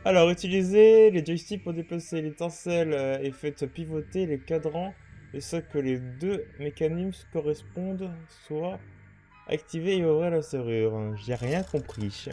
[SPEAKER 1] Alors, utilisez les joysticks pour déplacer l'étincelle et faites pivoter les cadrans et ce que les 2 mécanismes correspondent, soit activer et ouvrir la serrure. J'ai rien compris.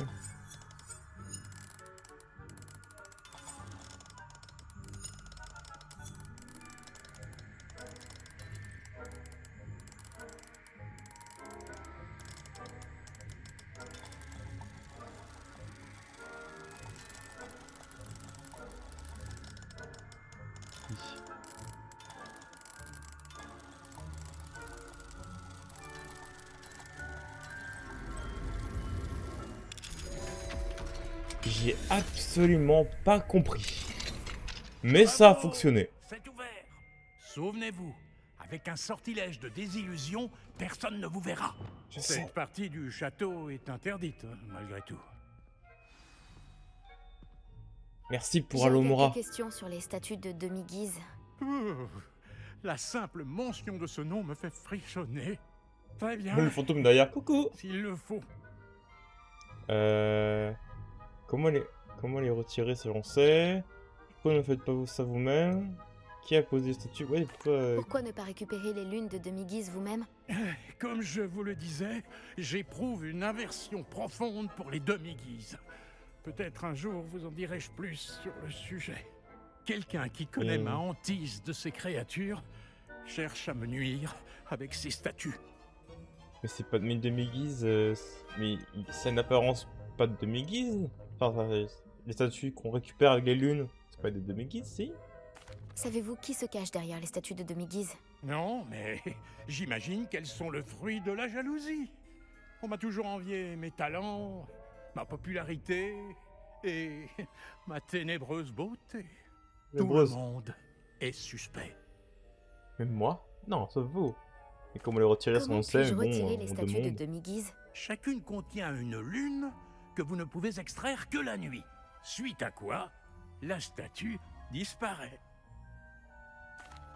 [SPEAKER 1] J'ai absolument pas compris. Mais ça a
[SPEAKER 3] Bravo,
[SPEAKER 1] fonctionné.
[SPEAKER 3] c'est ouvert. Souvenez-vous, avec un sortilège de désillusion, personne ne vous verra.
[SPEAKER 1] Je sais.
[SPEAKER 3] Cette partie du château est interdite, malgré tout.
[SPEAKER 1] Merci pour
[SPEAKER 2] J'ai
[SPEAKER 1] Alomora.
[SPEAKER 2] quelques questions sur les statues de demi-guise.
[SPEAKER 3] La simple mention de ce nom me fait frissonner. Très bien,
[SPEAKER 1] Le fantôme derrière. Coucou.
[SPEAKER 3] s'il le faut.
[SPEAKER 1] Comment les retirer selon sait? Pourquoi ne faites pas ça vous-même? Qui a posé les statues? Ouais,
[SPEAKER 2] Pourquoi ne pas récupérer les lunes de demi-guise vous-même?
[SPEAKER 3] Comme je vous le disais, j'éprouve une aversion profonde pour les demi-guises. Peut-être un jour vous en dirai-je plus sur le sujet. Quelqu'un qui connaît ma hantise de ces créatures cherche à me nuire avec ses statues.
[SPEAKER 1] Mais c'est pas de mes demi-guises. Mais c'est une apparence pas de demi-guise. Enfin, les statues qu'on récupère avec les lunes, c'est pas des demi-guises, si?
[SPEAKER 2] Savez-vous qui se cache derrière les statues de demi-guise?
[SPEAKER 3] Non, mais j'imagine qu'elles sont le fruit de la jalousie. On m'a toujours envié mes talents, ma popularité et ma ténébreuse beauté. Tout le monde est suspect.
[SPEAKER 1] Même moi? Non, sauf vous. Et comment les retirer
[SPEAKER 2] Comment
[SPEAKER 1] selon sait?
[SPEAKER 2] puis-je
[SPEAKER 1] Bon,
[SPEAKER 2] retirer les
[SPEAKER 1] on
[SPEAKER 2] statues de
[SPEAKER 1] demande.
[SPEAKER 2] demi-guise?
[SPEAKER 3] Chacune contient une lune que vous ne pouvez extraire que la nuit. Suite à quoi, la statue disparaît.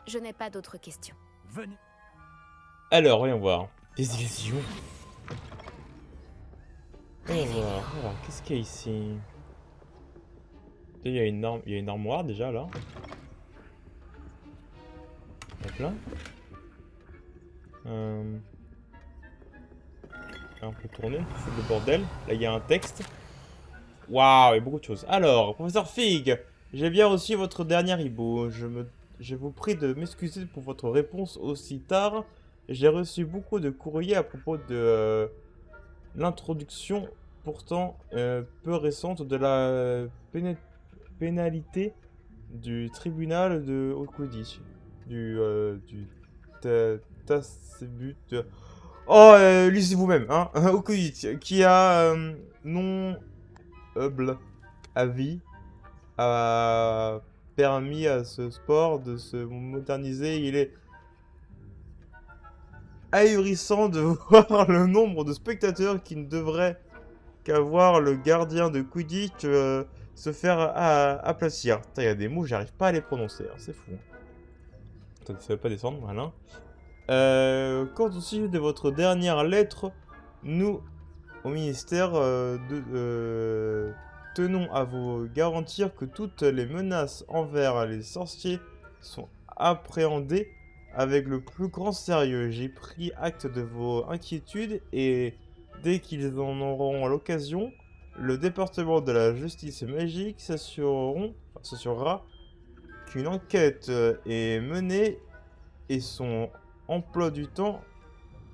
[SPEAKER 2] Je n'ai pas d'autres questions.
[SPEAKER 3] Venez.
[SPEAKER 1] Alors, voyons voir. Des illusions. Voyons voir. Alors, qu'est-ce qu'il y a ici? Il y a une armoire déjà là. Il y a plein. On peut tourner, c'est le bordel. Là, il y a un texte. Waouh, il y a beaucoup de choses. Alors, professeur Fig, j'ai bien reçu votre dernier hibou. Je vous prie de m'excuser pour votre réponse aussi tard. J'ai reçu beaucoup de courriers à propos de l'introduction pourtant peu récente de la pénalité du tribunal de Okudi. Du Tasbut. Oh, lisez vous-même, hein. Okudi, qui a non humble avis a permis à ce sport de se moderniser. Il est ahurissant de voir le nombre de spectateurs qui ne devraient qu'avoir le gardien de Quidditch se faire aplatir. Il y a des mots, j'arrive pas à les prononcer, hein, c'est fou. Ça ne veut pas descendre, voilà. Quant au sujet de votre dernière lettre, nous, au ministère, tenons à vous garantir que toutes les menaces envers les sorciers sont appréhendées avec le plus grand sérieux. J'ai pris acte de vos inquiétudes et dès qu'ils en auront l'occasion, le département de la justice magique s'assurera qu'une enquête est menée et son emploi du temps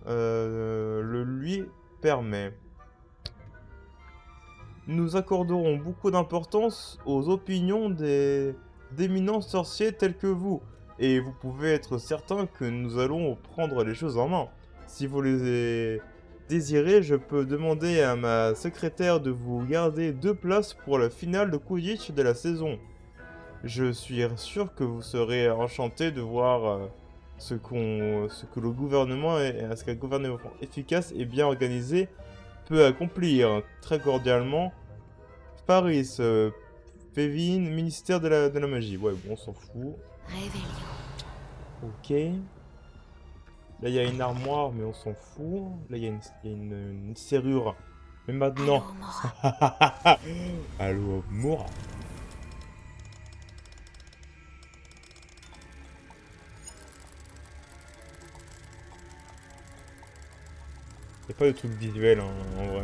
[SPEAKER 1] le lui permet. Nous accorderons beaucoup d'importance aux opinions d'éminents sorciers tels que vous, et vous pouvez être certain que nous allons prendre les choses en main. Si vous les désirez, je peux demander à ma secrétaire de vous garder 2 places pour la finale de Quidditch de la saison. Je suis sûr que vous serez enchanté de voir ce que le gouvernement, ce qu'un gouvernement efficace et bien organisé peut accomplir. Très cordialement, Paris, Pévin, ministère de la magie. Ouais, bon, on s'en fout.
[SPEAKER 2] Réveillon.
[SPEAKER 1] Ok. Là, il y a une armoire, mais on s'en fout. Là, il y a une serrure. Mais maintenant...
[SPEAKER 2] Allô, Mora.
[SPEAKER 1] Allô, Mora. Il n'y a pas de truc visuel, hein, en vrai.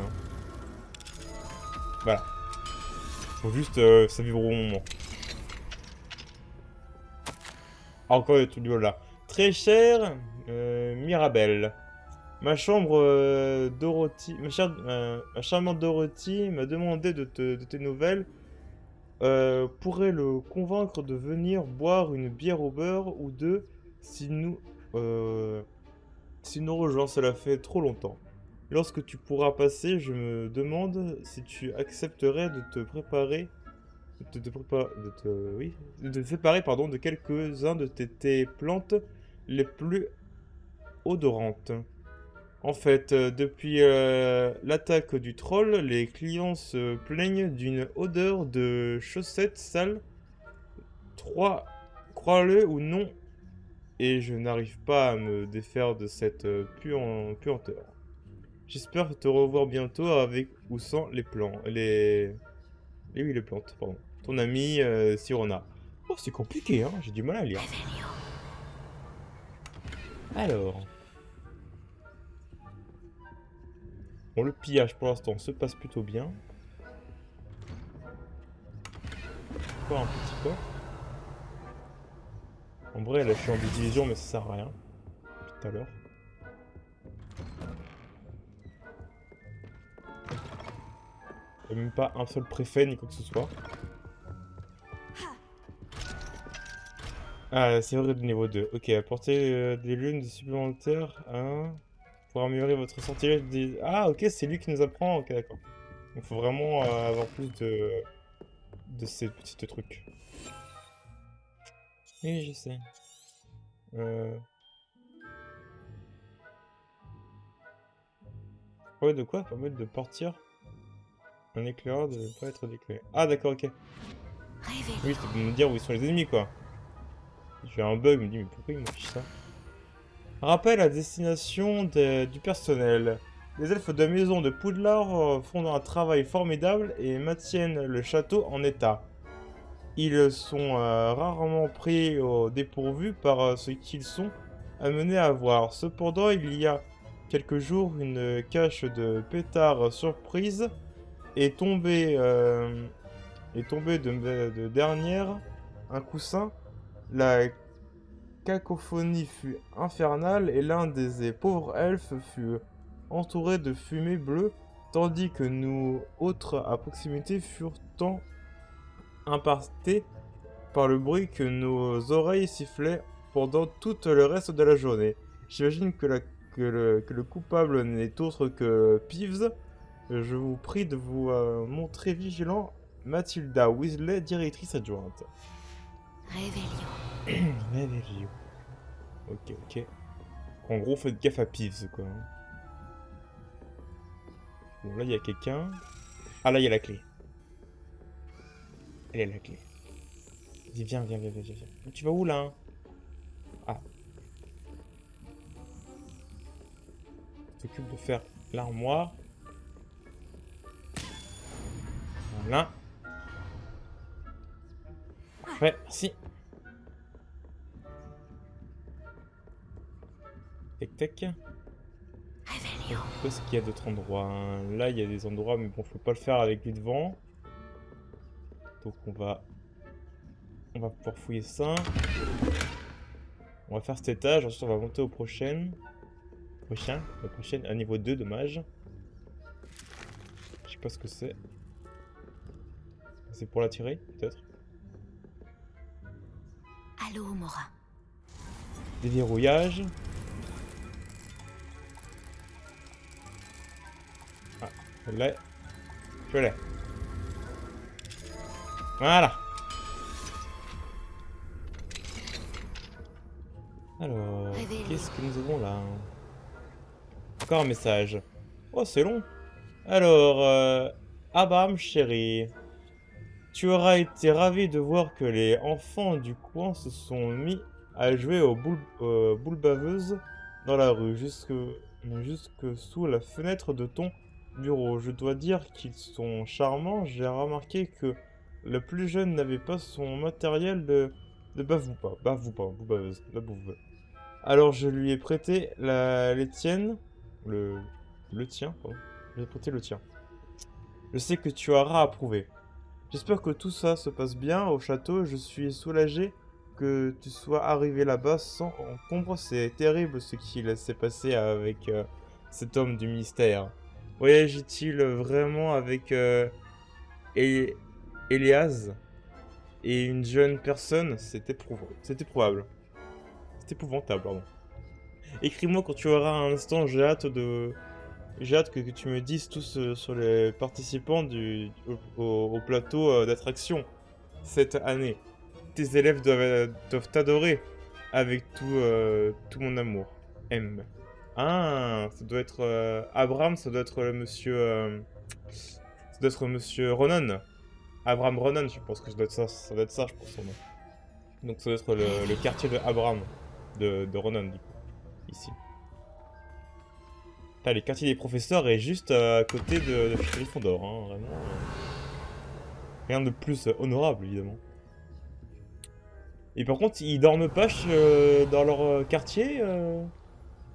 [SPEAKER 1] Voilà. Faut juste ça vivre au moment. Encore des trucs de là. Très cher Mirabelle. Ma chambre Dorothy, ma charmante Dorothy m'a demandé de tes nouvelles. Pourrait le convaincre de venir boire une bière au beurre ou deux si nous rejoint. Cela fait trop longtemps. Lorsque tu pourras passer, je me demande si tu accepterais de te préparer de te séparer pardon, de quelques-uns de tes plantes les plus odorantes. En fait, depuis l'attaque du troll, les clients se plaignent d'une odeur de chaussettes sales. Crois-le ou non, et je n'arrive pas à me défaire de cette puanteur. J'espère te revoir bientôt avec ou sans les plants. Oui, les plantes, pardon. Ton ami Sirona. Oh, c'est compliqué, hein. J'ai du mal à lire. Alors. Bon, le pillage pour l'instant se passe plutôt bien. Encore un petit coffre. En vrai, là, je suis en division, mais ça sert à rien. Tout à l'heure. Il n'y a même pas un seul préfet ni quoi que ce soit. Ah, c'est vrai de niveau 2. Ok, apporter des lunes supplémentaires pour améliorer votre sortilège des... Ah, ok, c'est lui qui nous apprend. Ok, d'accord. Il faut vraiment avoir plus de ces petits trucs. Oui, je sais. Je Permet de quoi? Permet de partir un éclaireur de ne pas être déclaré. Ah d'accord, ok.
[SPEAKER 2] Révélio.
[SPEAKER 1] Oui, c'est pour me dire où ils sont les ennemis quoi. J'ai un bug, je me dis mais pourquoi ils m'affichent ça? Rappel à destination du personnel. Les elfes de la maison de Poudlard font un travail formidable et maintiennent le château en état. Ils sont rarement pris au dépourvu par ce qu'ils sont amenés à voir. Cependant, il y a quelques jours, une cache de pétards surprise est tombée, de dernière un coussin. La cacophonie fut infernale et l'un des pauvres elfes fut entouré de fumée bleue, tandis que nous autres à proximité furent tant impactés par le bruit que nos oreilles sifflaient pendant tout le reste de la journée. J'imagine que le coupable n'est autre que Peeves. Je vous prie de vous montrer vigilant. Mathilda Weasley, directrice adjointe.
[SPEAKER 2] Révélio.
[SPEAKER 1] Réveillon. Ok, ok. En gros, faites gaffe à Peeves, quoi. Bon, là, il y a quelqu'un. Ah, là, il y a la clé. Elle est la clé. Vas-y, viens, viens, viens, viens, viens. Tu vas où, là? Ah. T'occupe de faire l'armoire. Voilà. Parfait, merci. Tac, tac.
[SPEAKER 2] Révélio.
[SPEAKER 1] Où est-ce qu'il y a d'autres endroits, hein? Là, il y a des endroits, mais bon, faut pas le faire avec lui devant. Donc, on va pouvoir fouiller ça. On va faire cet étage, ensuite on va monter au prochain. La prochaine, à niveau 2, dommage. Je sais pas ce que c'est. C'est pour la tirer, peut-être.
[SPEAKER 2] Allô, Mora.
[SPEAKER 1] Déverrouillage. Ah, je l'ai. Je l'ai. Voilà. Alors, qu'est-ce que nous avons là? Encore un message. Oh, c'est long. Alors, Abraham chéri, tu auras été ravi de voir que les enfants du coin se sont mis à jouer aux boules baveuses dans la rue, jusque sous la fenêtre de ton bureau. Je dois dire qu'ils sont charmants. J'ai remarqué que le plus jeune n'avait pas son matériel de boule baveuse, la bouffe. Alors je lui ai prêté les tiennes, le tien, pardon. Je lui ai prêté le tien. Je sais que tu auras approuvé. J'espère que tout ça se passe bien au château. Je suis soulagé que tu sois arrivé là-bas sans encombre. C'est terrible ce qu'il s'est passé avec cet homme du ministère. Voyage-t-il vraiment avec Elias et une jeune personne? C'est probable. C'est épouvantable, pardon. Écris-moi quand tu auras un instant. J'ai hâte que tu me dises tout sur les participants au plateau d'attraction cette année. Tes élèves doivent t'adorer avec tout mon amour. M. Ah, ça doit être Abraham, ça doit être ça doit être monsieur Ronan. Abraham Ronan, je pense que ça doit être ça doit être ça, je pense son nom. Donc ça doit être le quartier de Abraham, de Ronan, du coup, ici. Putain, les quartiers des professeurs est juste à côté de Gryffondor, hein, vraiment. Rien de plus honorable, évidemment. Et par contre, ils dorment pas dans leur quartier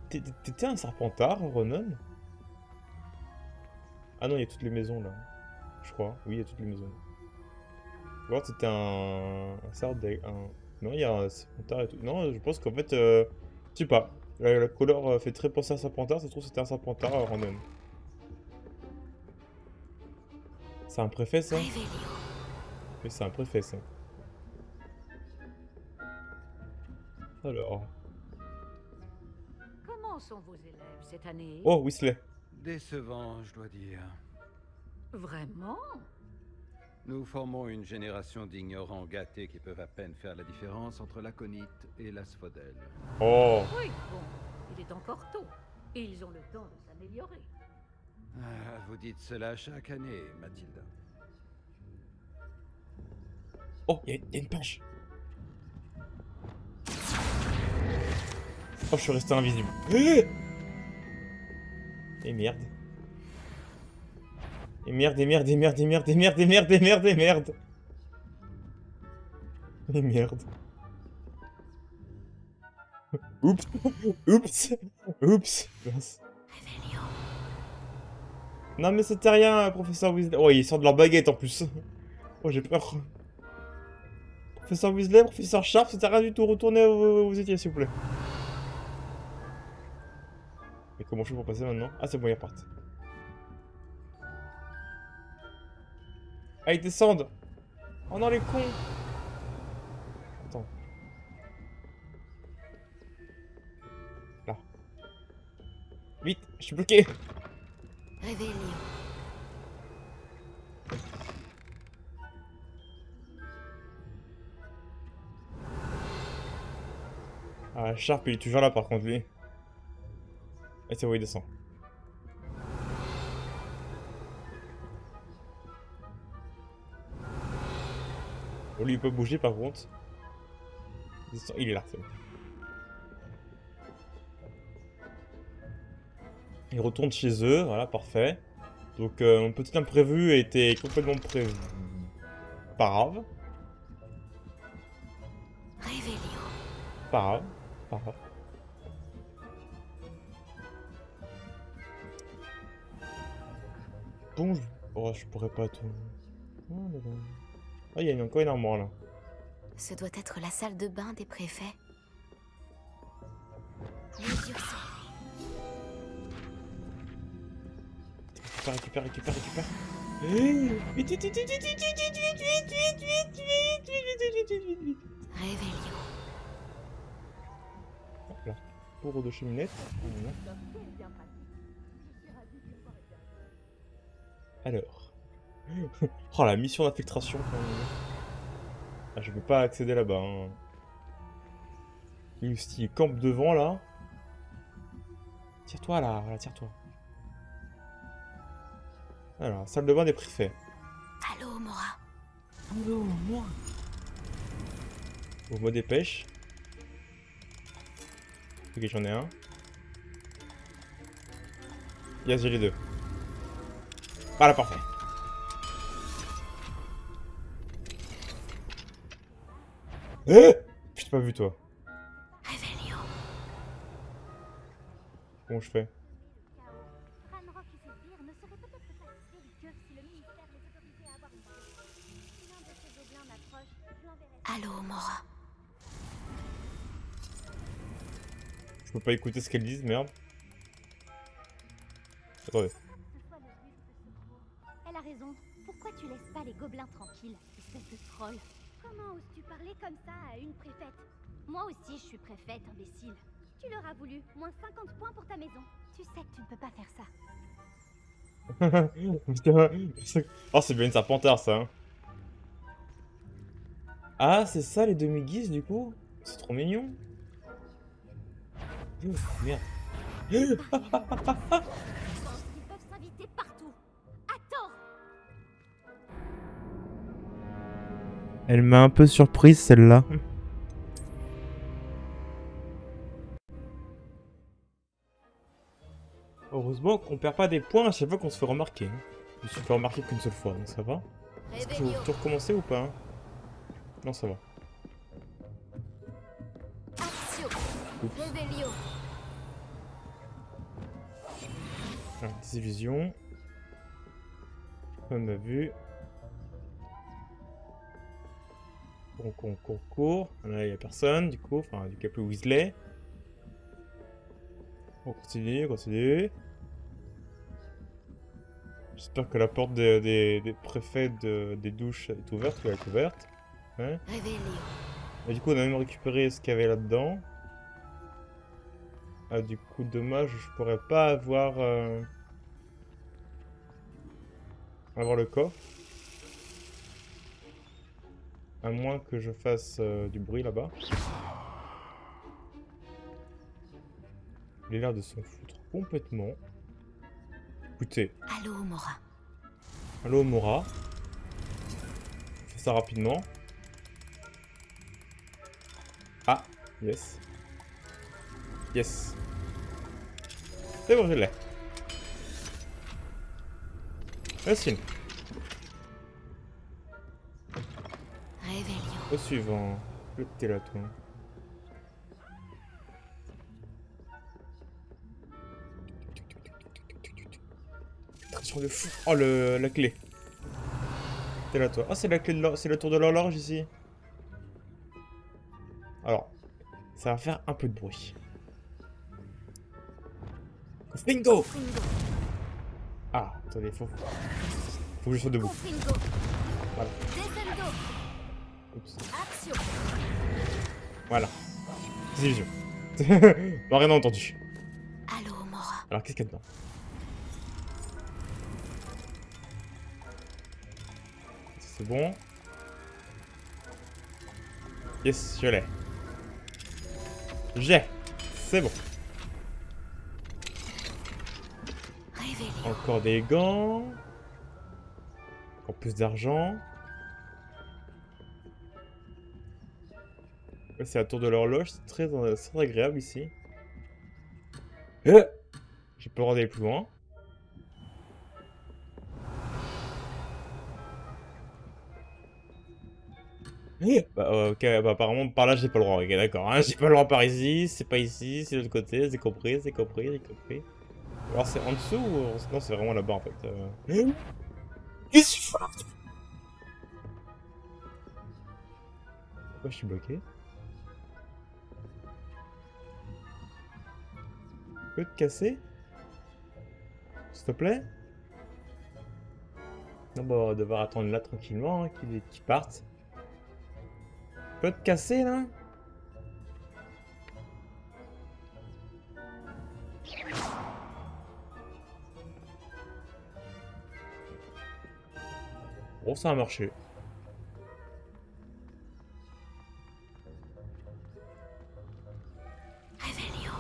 [SPEAKER 1] T'étais un serpentard, Ronan? Ah non, il y a toutes les maisons, là. Je crois. Oui, il y a toutes les maisons. Ou alors c'était Non, il y a un serpentard et tout. Non, je pense qu'en fait... je sais pas. La couleur fait très penser à un serpentard. Ça se trouve c'était un serpentard, Ronan. C'est un préfet, ça?
[SPEAKER 2] Révélio.
[SPEAKER 1] Oui, c'est un préfet, ça. Alors...
[SPEAKER 4] Comment sont vos élèves cette année?
[SPEAKER 1] Oh, Weasley.
[SPEAKER 5] Décevant, je dois dire.
[SPEAKER 4] Vraiment?
[SPEAKER 5] Nous formons une génération d'ignorants gâtés qui peuvent à peine faire la différence entre l'aconite et l'asphodèle.
[SPEAKER 1] Oh.
[SPEAKER 4] Oui, bon, il est encore tôt. Et ils ont le temps de s'améliorer.
[SPEAKER 5] Vous dites cela chaque année, Mathilda.
[SPEAKER 1] Oh, il y a une page. Oh, je suis resté invisible. Et merde. Et merde, et merde, et merde, et merde, et merde, et merde, et merde, et merde. Et merde. Oups. Oups. Oups. Mince.
[SPEAKER 2] Réveillon.
[SPEAKER 1] Non mais c'était rien, professeur Weasley. Oh, ils sortent de leur baguette en plus. Oh, j'ai peur. Professeur Weasley, professeur Sharp, c'était rien du tout. Retournez où vous étiez, s'il vous plaît. Mais comment je fais pour passer maintenant? Ah, c'est bon, ils repartent. Ah, ils descendent. Oh non, les cons. Attends. Là. Vite, je suis bloqué.
[SPEAKER 2] Réveillon.
[SPEAKER 1] Ah, Sharp, il est toujours là par contre, lui. Et c'est où il descend. Oh, lui, il peut bouger par contre. Il est là, c'est bon. Ils retournent chez eux, voilà, parfait. Donc, mon petit imprévu a été complètement prévu. Pas grave.
[SPEAKER 2] Réveillon.
[SPEAKER 1] Pas grave. Pas grave. Bon, oh, je pourrais pas tout. Oh là là. Ah, il y a encore une armoire là.
[SPEAKER 2] Ce doit être la salle de bain des préfets. Leviosa.
[SPEAKER 1] Récupère. Vite.
[SPEAKER 2] Réveillon.
[SPEAKER 1] Hop là. Pour de cheminette. Voilà. Alors. Oh, la mission d'infiltration quand même. Ah, je peux pas accéder là-bas. Hein. Misty campe devant là. Tire-toi là, voilà, tire-toi. Alors, salle de bain des préfets.
[SPEAKER 2] Allô, Mora.
[SPEAKER 1] Allô, moi. Au mot dépêche. Ok, j'en ai un. Yes, j'ai les deux. Voilà, parfait. Je t'ai pas vu, toi.
[SPEAKER 2] Réveillon.
[SPEAKER 1] Comment je fais?
[SPEAKER 6] Ranrock et ses sbires ne seraient peut-être pas si spiritueux si le ministère les autorisait à avoir une fête. Si l'un de ces gobelins m'approche, je l'enverrai.
[SPEAKER 2] Allô, Mora.
[SPEAKER 1] Je peux pas écouter ce qu'elles disent, merde. Attendez.
[SPEAKER 6] Ce soit le but de ce secours. Elle a raison. Pourquoi tu laisses pas les gobelins tranquilles, espèce de troll? Comment oses-tu parler comme ça à une préfète? Moi aussi, je suis préfète, imbécile. Tu leur as voulu. Moins 50 points pour ta maison. Tu sais que tu ne peux pas faire ça.
[SPEAKER 1] Putain. Oh, c'est bien une serpentard, ça. Hein. Ah, c'est ça les demi-guises, du coup? C'est trop mignon. Merde.
[SPEAKER 6] Ils pensent qu'ils peuvent s'inviter partout. Attends.
[SPEAKER 1] Elle m'a un peu surprise, celle-là. Heureusement qu'on perd pas des points à chaque fois qu'on se fait remarquer. Hein. Je me suis fait remarquer qu'une seule fois, donc ça va. Est-ce que je vais tout recommencer ou pas? Hein? Non, ça va.
[SPEAKER 2] Actio. Réveillon.
[SPEAKER 1] Alors, désillusion. On a vu. Cours. Là, il n'y a personne, du coup. Enfin, du coup, il n'y a plus Weasley. On continue. J'espère que la porte des préfets des douches est ouverte, elle est ouverte. Ouais.
[SPEAKER 2] Réveillon.
[SPEAKER 1] Et du coup, on a même récupéré ce qu'il y avait là-dedans. Ah, du coup, dommage, je pourrais pas avoir le coffre. À moins que je fasse du bruit là-bas. Il a l'air de s'en foutre complètement. Écoutez.
[SPEAKER 2] Allô, Mora.
[SPEAKER 1] Allô, Mora. Fais ça rapidement. Ah, yes. Yes. C'est bon, je l'ai. Facile.
[SPEAKER 2] Réveillon.
[SPEAKER 1] Au suivant. Le t'es là, toi. Attention de fou. Oh, la clé. T'es là, toi. Ah, c'est la clé de c'est le tour de l'horloge ici. Alors, ça va faire un peu de bruit. Bingo!
[SPEAKER 2] Confringo.
[SPEAKER 1] Ah, attendez, faut que je sois debout.
[SPEAKER 2] Confringo.
[SPEAKER 1] Voilà.
[SPEAKER 2] Descendo.
[SPEAKER 1] Oups.
[SPEAKER 2] Action.
[SPEAKER 1] Voilà. Désillusion. On n'a rien entendu.
[SPEAKER 2] Allô, Mora.
[SPEAKER 1] Alors, qu'est-ce qu'il y a dedans? C'est bon. Yes, je l'ai. J'ai. C'est bon.
[SPEAKER 2] Réveillon.
[SPEAKER 1] Encore des gants. Encore plus d'argent. Ouais, c'est la tour de l'horloge. C'est très agréable ici. J'ai pas le droit d'aller plus loin. Ok, bah apparemment par là j'ai pas le droit, ok d'accord, hein, j'ai pas le droit par ici, c'est pas ici, c'est de l'autre côté, c'est compris, c'est compris, j'ai compris. Alors c'est en dessous ou... Non c'est vraiment là-bas en fait. Qu'est-ce que tu fais là? Pourquoi je suis bloqué? Tu peux te casser? S'il te plaît? Non bah on va devoir attendre là tranquillement, hein, qu'ils partent. Tu peux te casser là? Bon, ça a marché.
[SPEAKER 2] Réveillon.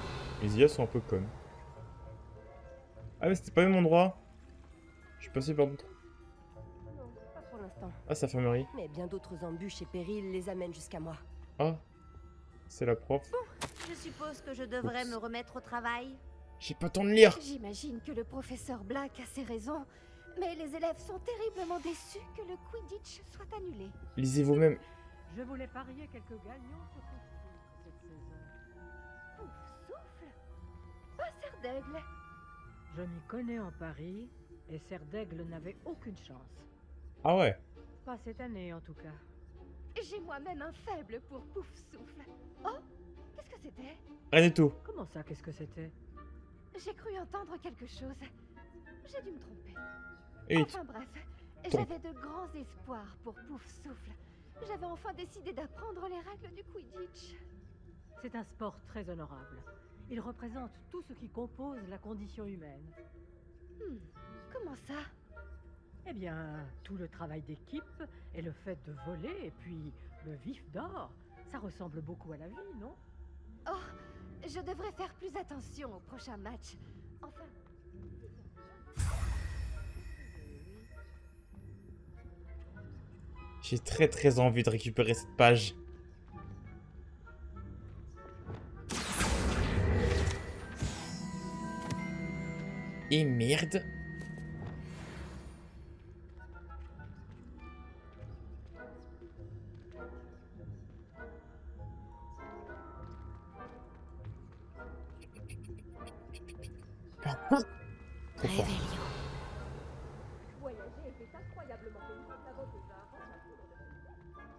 [SPEAKER 1] Les IA sont un peu connes. Ah mais c'était pas le même endroit. Je suis passé par d'autres.
[SPEAKER 7] Non, pas pour l'instant.
[SPEAKER 1] Ah, c'est l'infirmerie.
[SPEAKER 7] Mais bien d'autres embûches et périls les amènent jusqu'à moi.
[SPEAKER 1] Ah, c'est la prof.
[SPEAKER 6] Je suppose que je devrais
[SPEAKER 1] Oups.
[SPEAKER 6] me remettre au travail.
[SPEAKER 1] J'ai pas le temps de lire.
[SPEAKER 6] J'imagine que le professeur Black a ses raisons, mais les élèves sont terriblement déçus que le Quidditch soit annulé.
[SPEAKER 1] Lisez vous-même.
[SPEAKER 4] Je voulais parier quelques gagnants sur cette saison.
[SPEAKER 6] Pouf souffle. Pas serre d'aigle.
[SPEAKER 4] Je m'y connais en Paris, et Serre d'Aigle n'avait aucune chance.
[SPEAKER 1] Ah ouais.
[SPEAKER 4] Pas cette année en tout cas.
[SPEAKER 6] J'ai moi-même un faible pour Pouf souffle. Oh, qu'est-ce que c'était?
[SPEAKER 1] Rien du tout.
[SPEAKER 4] Comment ça, qu'est-ce que c'était?
[SPEAKER 6] J'ai cru entendre quelque chose. J'ai dû me tromper.
[SPEAKER 1] Et
[SPEAKER 6] Enfin bref, j'avais de grands espoirs pour Pouf souffle. J'avais enfin décidé d'apprendre les règles du Quidditch.
[SPEAKER 4] C'est un sport très honorable. Il représente tout ce qui compose la condition humaine.
[SPEAKER 6] Comment ça?
[SPEAKER 4] Eh bien, tout le travail d'équipe et le fait de voler et puis le vif d'or, ça ressemble beaucoup à la vie, non?
[SPEAKER 6] Oh, je devrais faire plus attention au prochain match. Enfin...
[SPEAKER 1] j'ai très envie de récupérer cette page. Et merde. Trop fort.
[SPEAKER 2] Réveillon.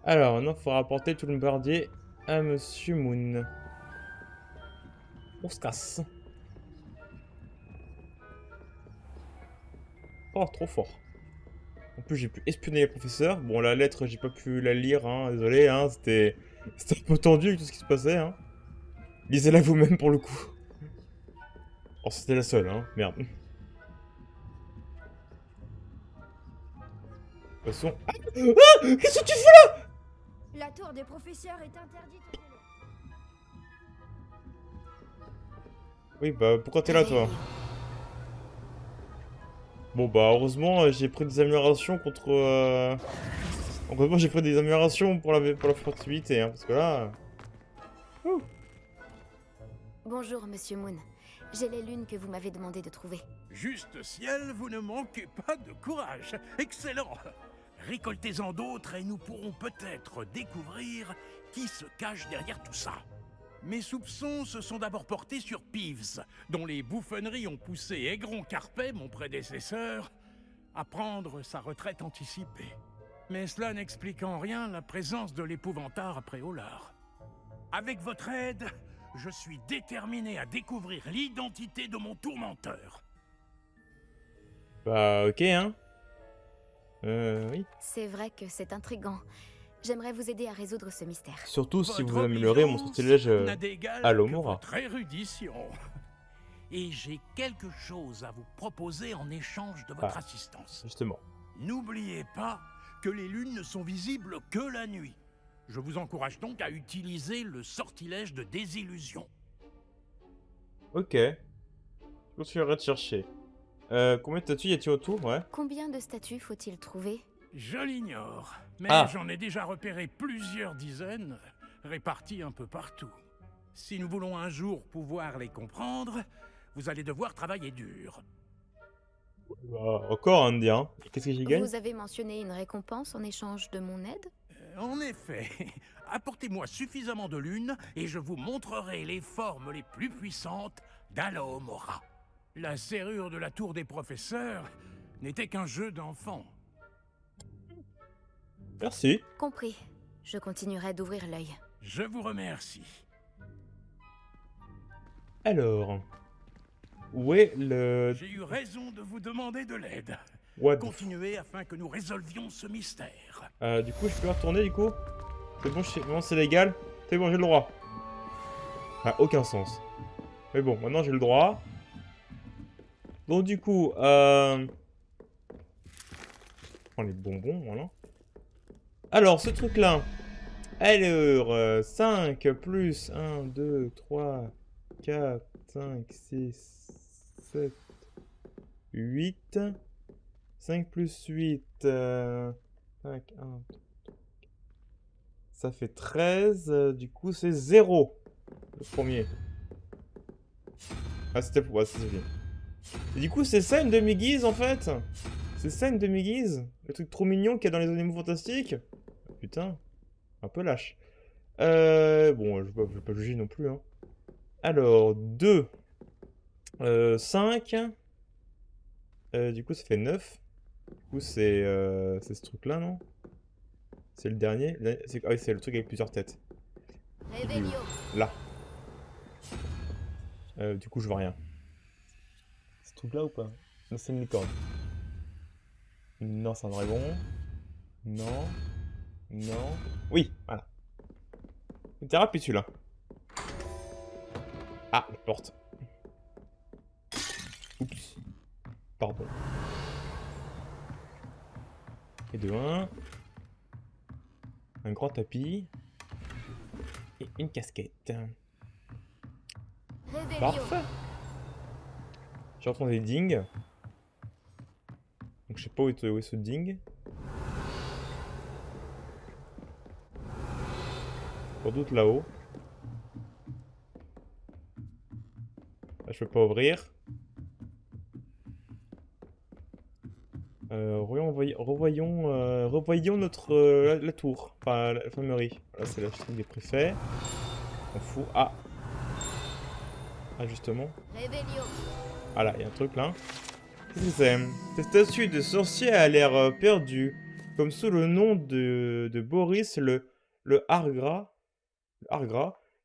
[SPEAKER 1] Alors, maintenant, il faut rapporter tout le bombardier à Monsieur Moon. On se casse. Oh, trop fort. En plus, j'ai pu espionner les professeurs. Bon, la lettre, j'ai pas pu la lire, hein. Désolé, hein. C'était un peu tendu avec tout ce qui se passait, hein. Lisez-la vous-même pour le coup. Oh, c'était la seule, hein. Merde. De toute façon... Ah, qu'est-ce que tu fais là?
[SPEAKER 6] La tour des professeurs est interdite aux élèves.
[SPEAKER 1] Oui, bah, pourquoi t'es là, toi? Bon bah heureusement j'ai pris des améliorations contre... Heureusement j'ai pris des améliorations pour la furtivité, hein, parce que là...
[SPEAKER 2] Bonjour, Monsieur Moon. J'ai les lunes que vous m'avez demandé de trouver.
[SPEAKER 3] Juste ciel, vous ne manquez pas de courage. Excellent. Récoltez-en d'autres et nous pourrons peut-être découvrir qui se cache derrière tout ça. Mes soupçons se sont d'abord portés sur Peeves, dont les bouffonneries ont poussé Aigron Carpet, mon prédécesseur, à prendre sa retraite anticipée. Mais cela n'explique en rien la présence de l'épouvantard après Olar. Avec votre aide, je suis déterminé à découvrir l'identité de mon tourmenteur.
[SPEAKER 1] Bah ok hein. Oui.
[SPEAKER 2] C'est vrai que c'est intriguant. J'aimerais vous aider à résoudre ce mystère.
[SPEAKER 1] Surtout si
[SPEAKER 3] Votre
[SPEAKER 1] vous améliorez mon
[SPEAKER 3] obligeance
[SPEAKER 1] sortilège
[SPEAKER 3] n'a d'égal
[SPEAKER 1] à
[SPEAKER 3] que
[SPEAKER 1] l'Omora.
[SPEAKER 3] votre érudition. Et j'ai quelque chose à vous proposer en échange de votre assistance.
[SPEAKER 1] Justement.
[SPEAKER 3] N'oubliez pas que les lunes ne sont visibles que la nuit. Je vous encourage donc à utiliser le sortilège de désillusion.
[SPEAKER 1] Ok. Je continuerai de chercher. Combien de statues y a-t-il autour? Ouais.
[SPEAKER 2] Combien de statues faut-il trouver?
[SPEAKER 3] Je l'ignore, mais
[SPEAKER 1] Ah.
[SPEAKER 3] j'en ai déjà repéré plusieurs dizaines, réparties un peu partout. Si nous voulons un jour pouvoir les comprendre, vous allez devoir travailler dur.
[SPEAKER 1] Bah, encore un indien. Qu'est-ce que j'y gagne?
[SPEAKER 2] Vous avez mentionné une récompense en échange de mon aide?
[SPEAKER 3] En effet, apportez-moi suffisamment de lunes et je vous montrerai les formes les plus puissantes d'Alaomora. La serrure de la tour des professeurs n'était qu'un jeu d'enfant.
[SPEAKER 1] Merci.
[SPEAKER 2] Compris. Je continuerai d'ouvrir l'œil.
[SPEAKER 3] Je vous remercie.
[SPEAKER 1] Alors. Où est le...
[SPEAKER 3] J'ai eu raison de vous demander de l'aide.
[SPEAKER 1] What the...
[SPEAKER 3] Continuez afin que nous résolvions ce mystère.
[SPEAKER 1] Du coup, je peux retourner du coup? C'est bon, c'est légal? C'est bon, j'ai le droit. Ça n'a aucun sens. Mais bon, maintenant j'ai le droit. Donc du coup, prends les bonbons, voilà. Alors, ce truc-là. Alors, 5 plus 1, 2, 3, 4, 5, 6, 7, 8. 5 plus 8, 5, 1, ça fait 13, du coup c'est 0, le premier. Ah c'était pour... Ouais, c'est bien. Et du coup c'est ça une demi-guise en fait? C'est ça une demi-guise? Le truc trop mignon qu'il y a dans les animaux fantastiques? Putain, un peu lâche. Bon, je vais pas juger non plus, hein. Alors, 2, 5, du coup ça fait 9. Du coup, c'est ce truc-là, non? C'est le dernier. Ah oui, c'est le truc avec plusieurs têtes.
[SPEAKER 2] Réveillon.
[SPEAKER 1] Là. Du coup, je vois rien. Ce truc-là ou pas? Non, c'est une licorne. Non, c'est un dragon. Non. Non. Oui, voilà. C'était rapide celui-là. Ah, la porte. Oups. Pardon. Et de 1. Un grand tapis. Et une casquette.
[SPEAKER 2] Réveillon.
[SPEAKER 1] Parfait. Je retrouve des dings. Donc je sais pas où est ce ding. Sans doute là-haut. Là, je peux pas ouvrir. Revoyons notre la tour, enfin l'infirmerie. Là c'est la chambre des préfets. On fout. Ah. Ah justement.
[SPEAKER 2] Réveillon.
[SPEAKER 1] Ah là, il y a un truc là. Qu'est-ce que c'est? Cette statue de sorcier a l'air perdue. Comme sous le nom de Boris le Hargras.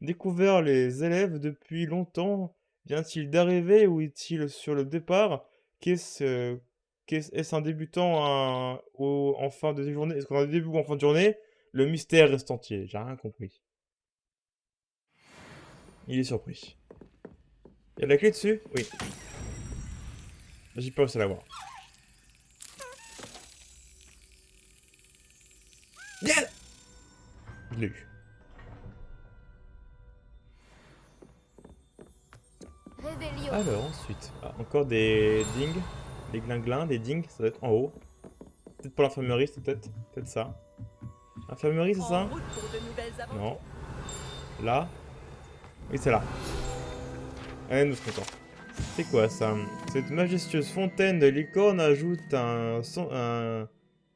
[SPEAKER 1] Découvert les élèves depuis longtemps. Vient-il d'arriver ou est-il sur le départ? Est-ce un débutant en fin de journée? Est-ce qu'on a un début ou en fin de journée? Le mystère reste entier. J'ai rien compris. Il est surpris. Il y a la clé dessus? Oui. J'ai pas réussi à l'avoir. Yeah! Je l'ai eu.
[SPEAKER 2] Réveillon.
[SPEAKER 1] Alors ensuite, encore des dings. Des glinglins, des dings, ça doit être en haut. Peut-être pour l'infirmerie, c'est peut-être ça. Infirmerie, c'est ça? Non. Là? Oui, c'est là. Allez, nous sommes contents. C'est quoi ça? Cette majestueuse fontaine de licorne ajoute un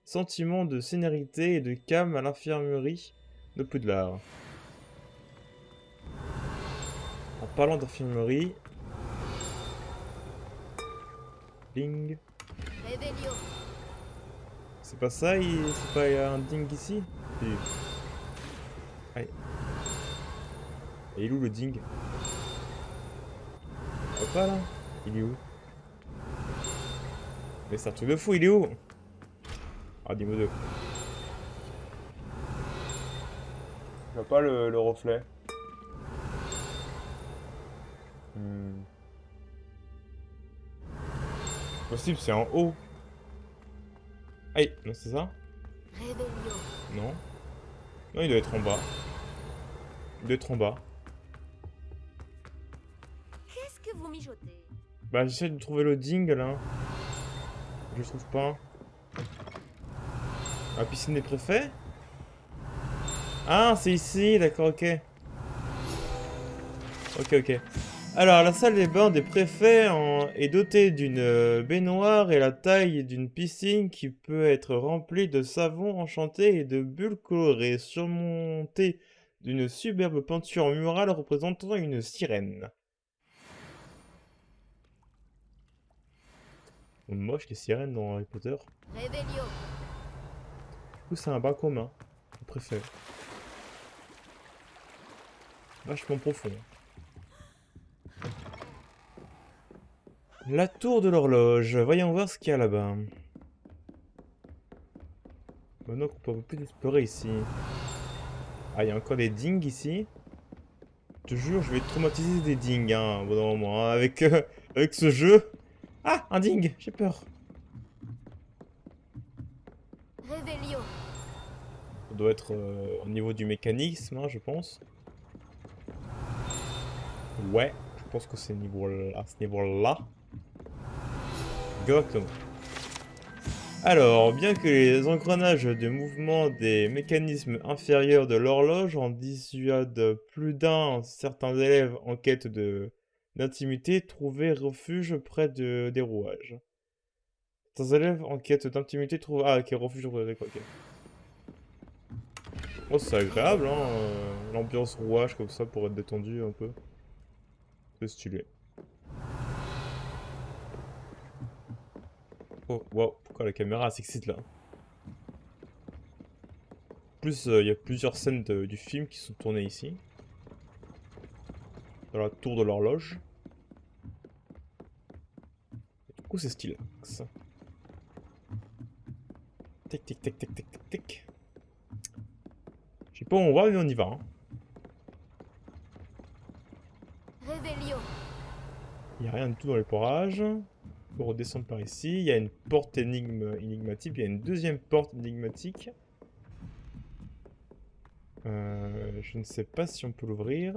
[SPEAKER 1] sentiment de sénérité et de calme à l'infirmerie de Poudlard. En parlant d'infirmerie... Ding.
[SPEAKER 2] Revelio.
[SPEAKER 1] C'est pas ça, c'est pas un ding ici? Si. Allez. Et il est où le ding? Oh, pas là. Il est où? Mais c'est un truc de fou, il est où? Ah, dis-moi deux. Je vois pas le reflet. Possible, c'est en haut. Aïe, non, c'est ça?
[SPEAKER 2] Revelio.
[SPEAKER 1] Non. Non, il doit être en bas. Il doit être en bas.
[SPEAKER 2] Qu'est-ce que vous mijotez?
[SPEAKER 1] Bah, j'essaie de trouver le ding là. Je le trouve pas. La piscine des préfets? Ah, c'est ici, d'accord, ok. Ok. Alors, la salle des bains des préfets est dotée d'une baignoire et la taille d'une piscine qui peut être remplie de savon enchanté et de bulles colorées, surmontée d'une superbe peinture murale représentant une sirène. Moche les sirènes dans Harry Potter.
[SPEAKER 2] Revelio.
[SPEAKER 1] Ou c'est un bain commun, le préfet. Vachement profond. La tour de l'horloge. Voyons voir ce qu'il y a là-bas. Maintenant qu'on peut un peu plus explorer ici. Ah, il y a encore des dings ici. Je te jure, je vais traumatiser des dings, hein, au bout d'un moment, hein, avec ce jeu. Ah, un ding, j'ai peur.
[SPEAKER 2] Revelio.
[SPEAKER 1] Ça doit être au niveau du mécanisme, hein, je pense. Ouais, je pense que c'est à ce niveau-là. Exactement. Alors, bien que les engrenages de mouvement des mécanismes inférieurs de l'horloge en dissuadent plus d'un, certains élèves en quête d'intimité trouvaient refuge près des rouages. Certains élèves en quête d'intimité trouvent... Ah, ok, refuge près des rouages, ok. Oh, c'est agréable, hein, l'ambiance rouage comme ça pour être détendu un peu. C'est stylé. Oh, wow, pourquoi la caméra s'excite là? En plus, il y a plusieurs scènes du film qui sont tournées ici. Dans la tour de l'horloge. Du coup, c'est stylé. Ça. Tic, tic, tic, tic, tic, tic, tic. Je sais pas où on va, mais on y va. Hein.
[SPEAKER 2] Revelio.
[SPEAKER 1] Il n'y a rien du tout dans les parages. On peut redescendre par ici. Il y a une porte énigmatique. Il y a une deuxième porte énigmatique. Je ne sais pas si on peut l'ouvrir.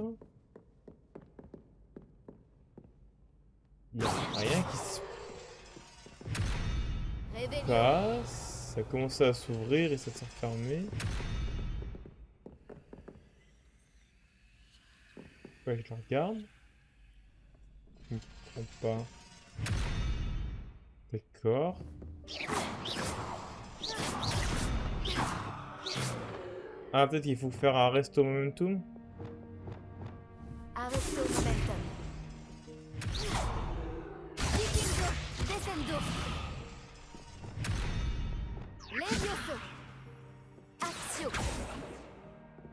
[SPEAKER 1] Il n'y a rien qui se
[SPEAKER 2] Revelio.
[SPEAKER 1] passe. Ça a commencé à s'ouvrir et ça s'est refermé. Ouais, je la regarde. Je ne comprends pas. D'accord. Ah, peut-être qu'il faut faire un resto momentum.
[SPEAKER 2] Arresto momentum. Vikingo. Descendo. Levioso. Axio.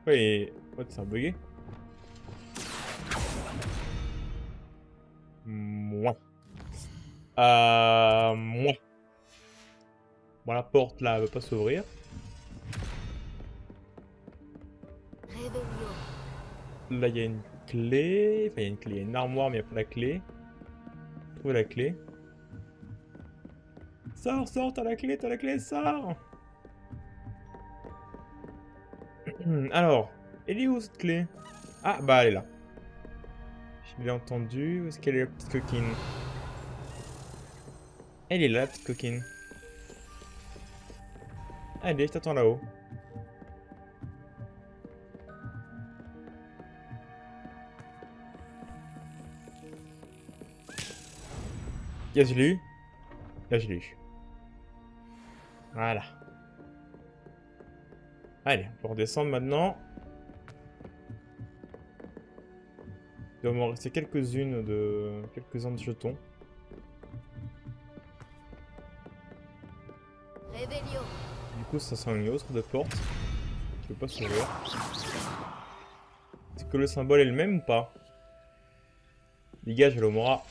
[SPEAKER 1] Ouais, what, ça a bugué. Moi. Moi. Bon, la porte là, elle va pas s'ouvrir.
[SPEAKER 2] Revelio.
[SPEAKER 1] Là, il y a une clé. Enfin, il y a une clé. Il y a une armoire, mais il n'y a pas la clé. Trouver la clé. Sors, sors, t'as la clé, sors. Alors, elle est où cette clé? Ah, bah elle est là. Je l'ai entendue. Où est-ce qu'elle est la petite coquine? Elle est là, la petite coquine. Allez, je t'attends là-haut. Là, je l'ai eu. Là, je l'ai eu. Voilà. Allez, on peut redescendre maintenant. Il doit m'en rester quelques-uns de jetons.
[SPEAKER 2] Réveillon.
[SPEAKER 1] Du coup, ça sent une autre de porte. Je peux pas s'ouvrir. Est-ce que le symbole est le même ou pas? Dégage, Lomora.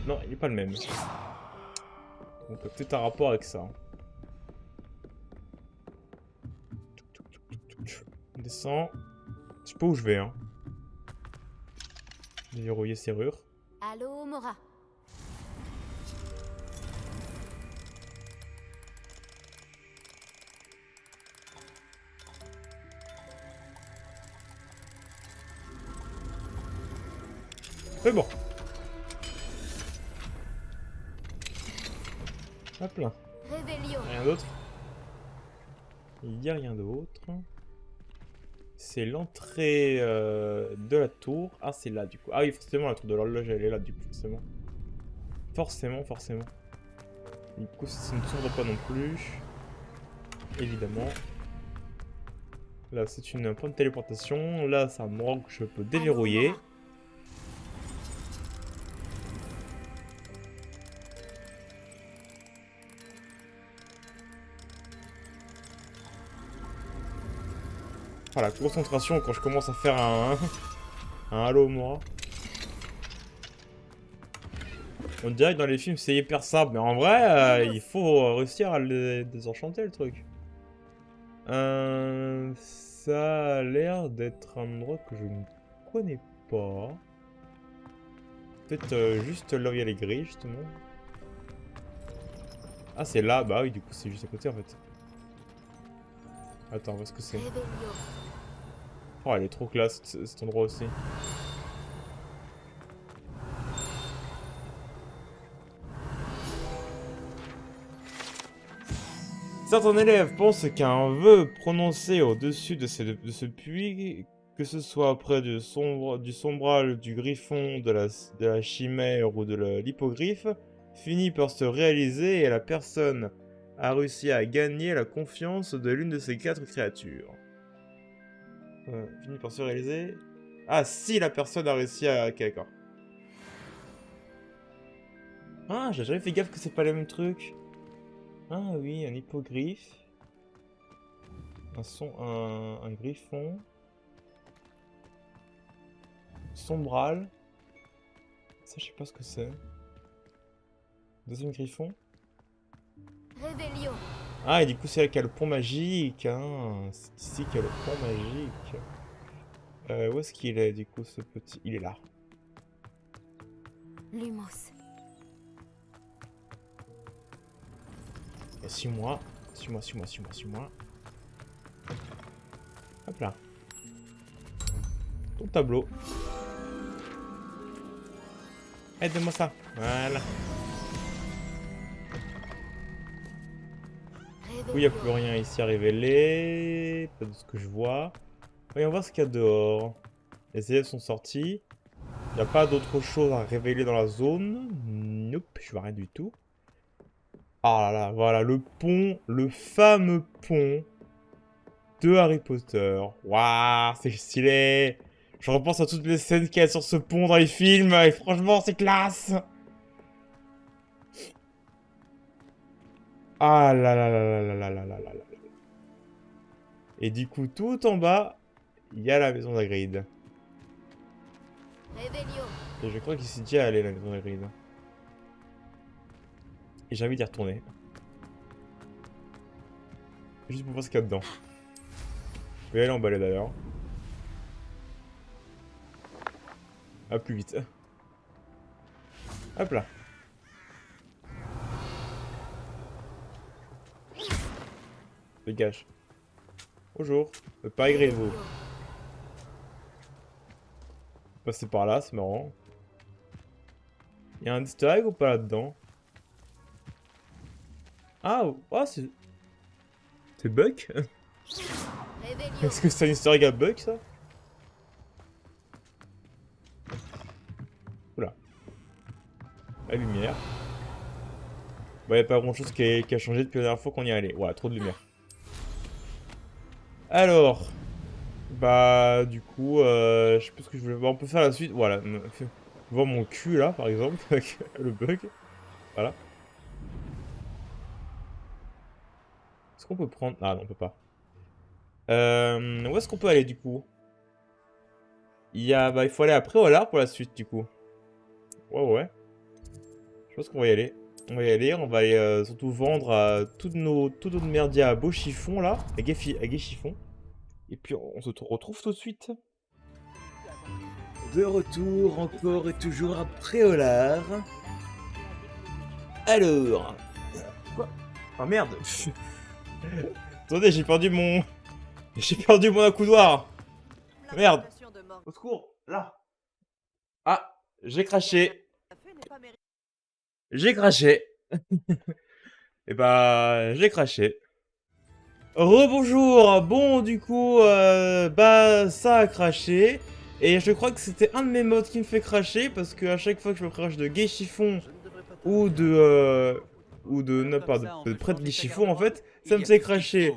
[SPEAKER 1] Non, il est pas le même. Donc peut-être un rapport avec ça. On descend. Je sais pas où je vais, hein. Déverrouiller serrure.
[SPEAKER 2] Allô, Mora.
[SPEAKER 1] C'est bon. Hop là.
[SPEAKER 2] Réveillon.
[SPEAKER 1] Rien d'autre. Il n'y a rien d'autre. C'est l'entrée de la tour. Ah, c'est là du coup. Ah oui, forcément, la tour de l'horloge, elle est là du coup, forcément. Forcément. Du coup, ça ne s'ouvre pas non plus. Évidemment. Là, c'est une point de téléportation. Là, c'est un endroit que je peux déverrouiller.
[SPEAKER 2] Allô, Mora.
[SPEAKER 1] Voilà, concentration quand je commence à faire un halo moi. On dirait que dans les films c'est hyper simple, mais en vrai, il faut réussir à le désenchanter le truc. Ça a l'air d'être un endroit que je ne connais pas. Peut-être juste là où il y a les grilles justement. Ah c'est là, bah oui du coup c'est juste à côté en fait. Attends, où est-ce que c'est?
[SPEAKER 2] Réveillon.
[SPEAKER 1] Oh, elle est trop classe cet endroit aussi. Certains élèves pensent qu'un vœu prononcé au-dessus de ce puits, que ce soit près du sombral, du griffon, de la chimère ou de l'hippogriffe, finit par se réaliser et la personne a réussi à gagner la confiance de l'une de ces 4 créatures. Finit par se réaliser. Ah, si la personne a réussi à... Ok, d'accord. Ah, j'ai jamais fait gaffe que c'est pas le même truc. Ah oui, un hippogriffe. Un griffon. Sombral. Ça, je sais pas ce que c'est. Deuxième griffon.
[SPEAKER 2] Réveillon.
[SPEAKER 1] Ah, et du coup, c'est là qu'il y a le pont magique. Hein. C'est ici qu'il y a le pont magique. Où est-ce qu'il est, du coup, ce petit... Il est là.
[SPEAKER 2] Lumos.
[SPEAKER 1] Et suis-moi. Suis-moi. Hop là. Ton tableau. Aide-moi ça. Voilà. Oui, il n'y a plus rien ici à révéler. Pas de ce que je vois. Voyons voir ce qu'il y a dehors. Les élèves sont sortis. Il n'y a pas d'autre chose à révéler dans la zone. Nope, je vois rien du tout. Ah là là, voilà, le pont, le fameux pont de Harry Potter. Waouh, c'est stylé. Je repense à toutes les scènes qu'il y a sur ce pont dans les films, et franchement, c'est classe. Ah là là là là là là là là là là. Et du coup, tout en bas, il y a la maison d'Hagrid.
[SPEAKER 2] Réveillon.
[SPEAKER 1] Et je crois qu'il s'est déjà allé, la maison d'Hagrid. Et j'ai envie d'y retourner. Juste pour voir ce qu'il y a dedans. Je vais aller emballer d'ailleurs. Ah, plus vite. Hop là. Dégage. Bonjour. Pas agréez-vous. Passer par là, c'est marrant. Il y a un easter egg ou pas là-dedans? Ah, oh, c'est... C'est Buck?
[SPEAKER 2] Réveillon.
[SPEAKER 1] Est-ce que c'est un easter egg à Buck, ça? Oula. La lumière. Bah, y'a pas grand chose qui a changé depuis la dernière fois qu'on y est allé. Voilà, trop de lumière. Alors. Bah, du coup, je sais plus ce que je voulais voir. On peut faire la suite. Voilà. Voir mon cul là, par exemple, avec le bug. Voilà. Est-ce qu'on peut prendre... Ah non, on peut pas. Où est-ce qu'on peut aller, du coup? Bah, il faut aller après Olar pour la suite, du coup. Ouais. Je pense qu'on va y aller. On va y aller, on va aller surtout vendre tout notre merdier à beau chiffon, là. À gai chiffon. Et puis, on se retrouve tout de suite. De retour, encore et toujours après Olar. Alors... Quoi? Ah, merde. Attendez, j'ai perdu mon... J'ai perdu mon accoudoir. Merde. Au secours, là. Ah, j'ai craché. J'ai craché. Et bah, j'ai craché. Rebonjour. Bon, du coup, bah, ça a craché. Et je crois que c'était un de mes mods qui me fait cracher. Parce que à chaque fois que je me crache de gay chiffon ou de... non, pas de près de gay chiffon, en fait, ça me fait cracher.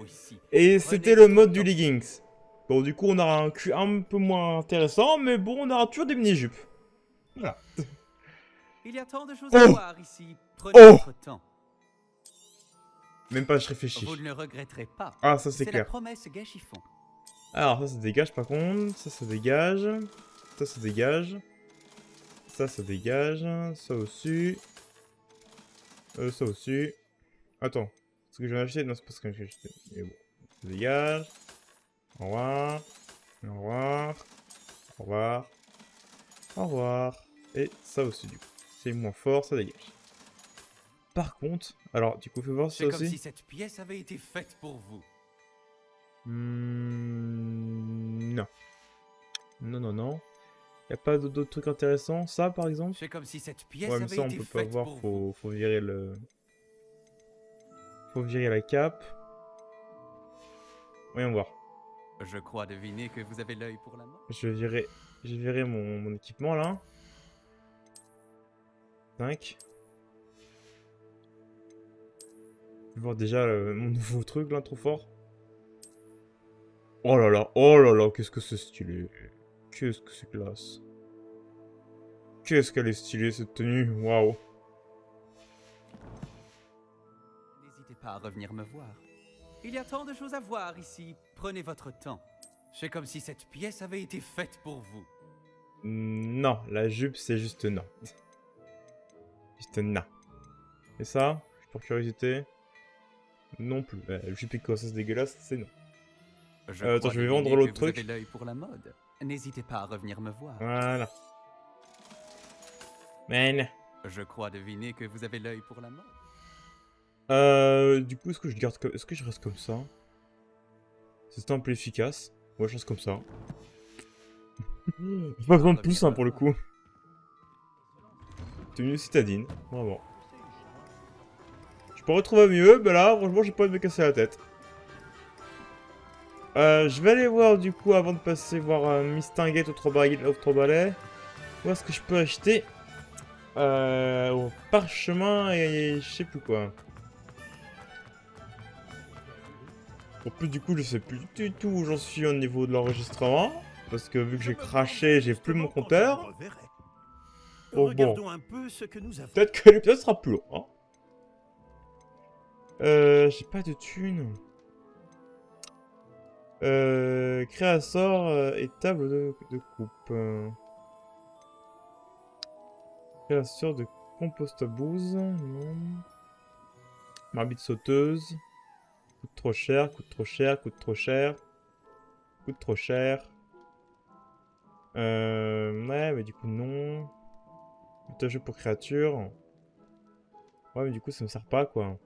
[SPEAKER 1] Et c'était le mode du leggings. Bon, du coup, on aura un cul un peu moins intéressant, mais bon, on aura toujours des mini-jupes. Voilà.
[SPEAKER 8] Il y a tant de choses à voir ici. Prenez votre temps.
[SPEAKER 1] Même pas, je réfléchis.
[SPEAKER 8] Vous ne le regretterez pas.
[SPEAKER 1] Ah, ça c'est
[SPEAKER 8] la
[SPEAKER 1] clair.
[SPEAKER 8] promesse gay chiffon.
[SPEAKER 1] Alors, ça dégage par contre. Ça dégage. Ça dégage. Ça dégage. Ça au-dessus. Ça au-dessus. Attends. C'est ce que je viens d'acheter? Non, c'est pas ce que j'ai acheté. Mais bon. Ça dégage. Au revoir. Au revoir. Au revoir. Au revoir. Et ça aussi, du coup. C'est moins fort, ça dégage. Par contre... Alors, du coup, fais voir ça
[SPEAKER 8] C'est
[SPEAKER 1] aussi.
[SPEAKER 8] comme si cette pièce avait été faite pour vous.
[SPEAKER 1] Non. Non. Y'a pas d'autres trucs intéressants? Ça, par exemple?
[SPEAKER 8] C'est comme si cette pièce
[SPEAKER 1] Ouais, mais
[SPEAKER 8] avait
[SPEAKER 1] ça, on
[SPEAKER 8] été
[SPEAKER 1] peut pas
[SPEAKER 8] faite
[SPEAKER 1] voir.
[SPEAKER 8] pour vous.
[SPEAKER 1] Faut virer le... Faut virer la cape. Voyons voir.
[SPEAKER 8] Je crois deviner que vous avez l'œil pour la mort.
[SPEAKER 1] Je vais virer mon équipement, là. 5. Je vais voir déjà mon nouveau truc, là, trop fort. Oh là là, qu'est-ce que c'est stylé. Qu'est-ce que c'est classe. Qu'est-ce qu'elle est stylée, cette tenue, waouh.
[SPEAKER 8] N'hésitez pas à revenir me voir. Il y a tant de choses à voir ici. Prenez votre temps. C'est comme si cette pièce avait été faite pour vous.
[SPEAKER 1] Non, la jupe, c'est juste non. Juste non. Et ça, pour curiosité, non plus. La jupe écossaise dégueulasse, c'est non. Attends, je vais vendre l'autre truc.
[SPEAKER 8] Vous avez l'œil pour la mode. N'hésitez pas à revenir me voir.
[SPEAKER 1] Voilà. Man.
[SPEAKER 8] Je crois deviner que vous avez l'œil pour la mode.
[SPEAKER 1] Du coup, est-ce que je garde est-ce que je reste comme ça? C'est un peu efficace. Ouais, je reste comme ça. Pas besoin de plus, hein, pour le coup. Tenue citadine, vraiment. Je peux retrouver mieux, mais là, franchement, j'ai pas envie de me casser la tête. Je vais aller voir, du coup, avant de passer voir Miss Tinguette au 3 balais. Où est-ce que je peux acheter au parchemin et je sais plus quoi. En plus, du coup, je sais plus du tout où j'en suis au niveau de l'enregistrement. Parce que vu que j'ai craché, j'ai plus mon compteur. Oh, bon. Peut-être que l'épisode sera plus long. Hein. J'ai pas de thunes. Créasseur et table de coupe. Créasseur de compost à bouse. Non. Marmite sauteuse. Coûte trop cher, coûte trop cher, coûte trop cher. Coûte trop cher. Ouais, mais du coup, non. Jeu pour créature. Ouais, mais du coup, ça me sert pas, quoi.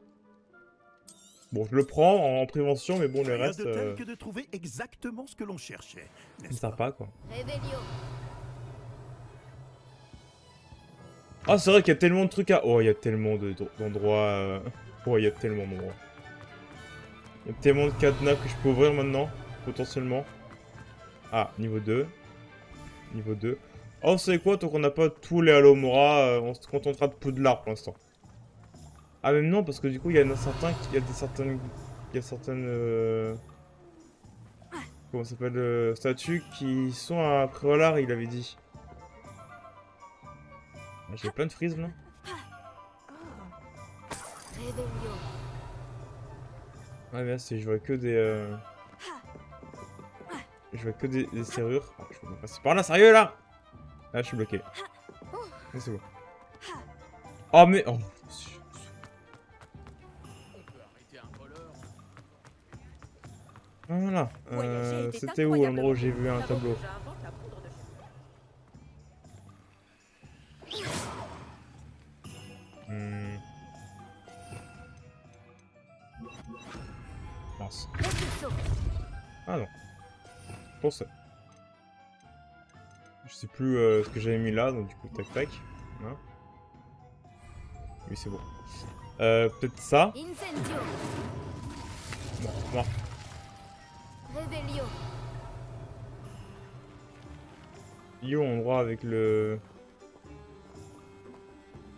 [SPEAKER 1] Bon, je le prends en prévention, mais bon, le reste...
[SPEAKER 9] Rien de tel que de trouver exactement ce que l'on cherchait,
[SPEAKER 1] ça me
[SPEAKER 9] n'est-ce
[SPEAKER 1] sert
[SPEAKER 9] pas?
[SPEAKER 1] pas, quoi.
[SPEAKER 2] Réveillon.
[SPEAKER 1] Ah, c'est vrai qu'il y a tellement de trucs à... Oh, il y a tellement d'endroits... Oh, il y a tellement d'endroits. Il y a tellement de cadenas que je peux ouvrir maintenant, potentiellement. Ah, niveau 2. Niveau 2. Oh, vous savez quoi, tant qu'on n'a pas tous les Alomora, on se contentera de Poudlard pour l'instant. Ah, même non, parce que du coup, il y en a certains qui... Il y a certaines... comment ça s'appelle, statues qui sont à Préolard, il avait dit. J'ai plein de frises là.
[SPEAKER 2] Revelio.
[SPEAKER 1] Ouais, mais là, je vois que des. Je vois que des serrures. Oh, je peux pas passer par là, sérieux là. Là, je suis bloqué. Mais c'est bon. Oh, mais. Oh. Voilà. C'était où l'endroit où j'ai vu un tableau? Mince. Ah non. Pour ça. Je sais plus ce que j'avais mis là, donc du coup, tac tac. Hein, oui, c'est bon. Peut-être ça.
[SPEAKER 2] Incendio.
[SPEAKER 1] Bon, non.
[SPEAKER 2] Revelio.
[SPEAKER 1] Yo, endroit avec le...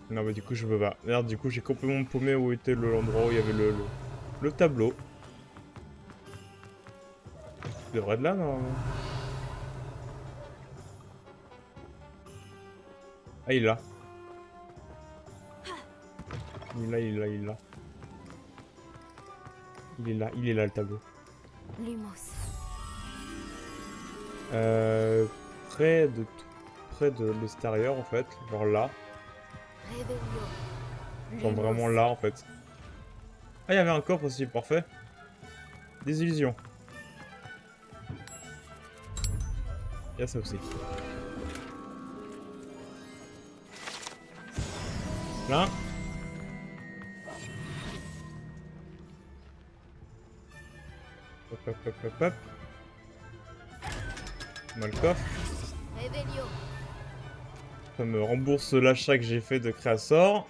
[SPEAKER 1] Non, bah du coup, je peux pas. Merde, du coup, j'ai complètement paumé où était l'endroit où il y avait le tableau. Il devrait être là, normalement. Ah, il est là. Il est là, il est là, il est là. Il est là, le tableau.
[SPEAKER 2] Lumos.
[SPEAKER 1] Près de l'extérieur, en fait. Genre là.
[SPEAKER 2] Revelio.
[SPEAKER 1] Genre vraiment là, en fait. Ah, il y avait un coffre aussi, parfait. Des illusions. Il y a ça aussi. Là. Hop, hop, hop, hop, hop. On a le coffre.
[SPEAKER 2] Revelio.
[SPEAKER 1] Ça me rembourse l'achat que j'ai fait de Créasor.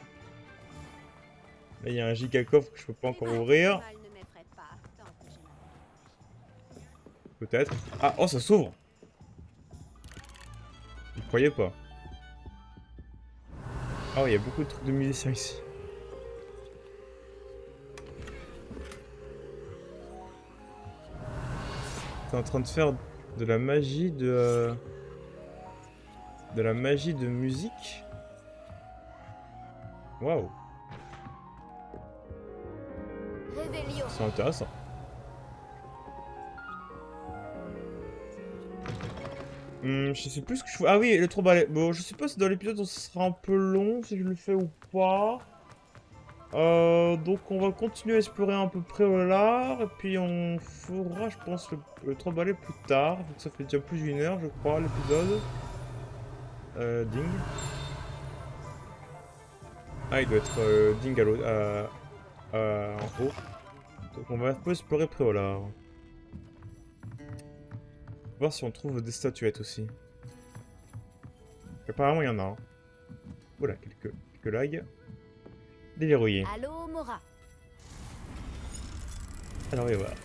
[SPEAKER 1] Là, il y a un giga coffre que je peux pas encore ouvrir. Peut-être. Ah, oh, ça s'ouvre. Vous croyez pas? Ah, il y a beaucoup de trucs de musiciens ici. T'es en train de faire de la magie de... De la magie de musique? Waouh.
[SPEAKER 2] Revelio.
[SPEAKER 1] C'est intéressant. Je sais plus ce que je fais. Ah oui, le trou balai. Bon, je sais pas si dans l'épisode ce sera un peu long, si je le fais ou pas. Donc on va continuer à explorer à peu près au lard. Et puis on fera, je pense, le 3 balais plus tard. Donc ça fait déjà plus d'une heure, je crois, l'épisode. Ding. Ah, il doit être ding à l'autre. En haut. Donc on va un peu explorer Préolard. Voir si on trouve des statuettes aussi. Apparemment il y en a. Hein. Voilà, quelques lags. Déverrouillé.
[SPEAKER 2] Allo Mora.
[SPEAKER 1] Alors et voilà.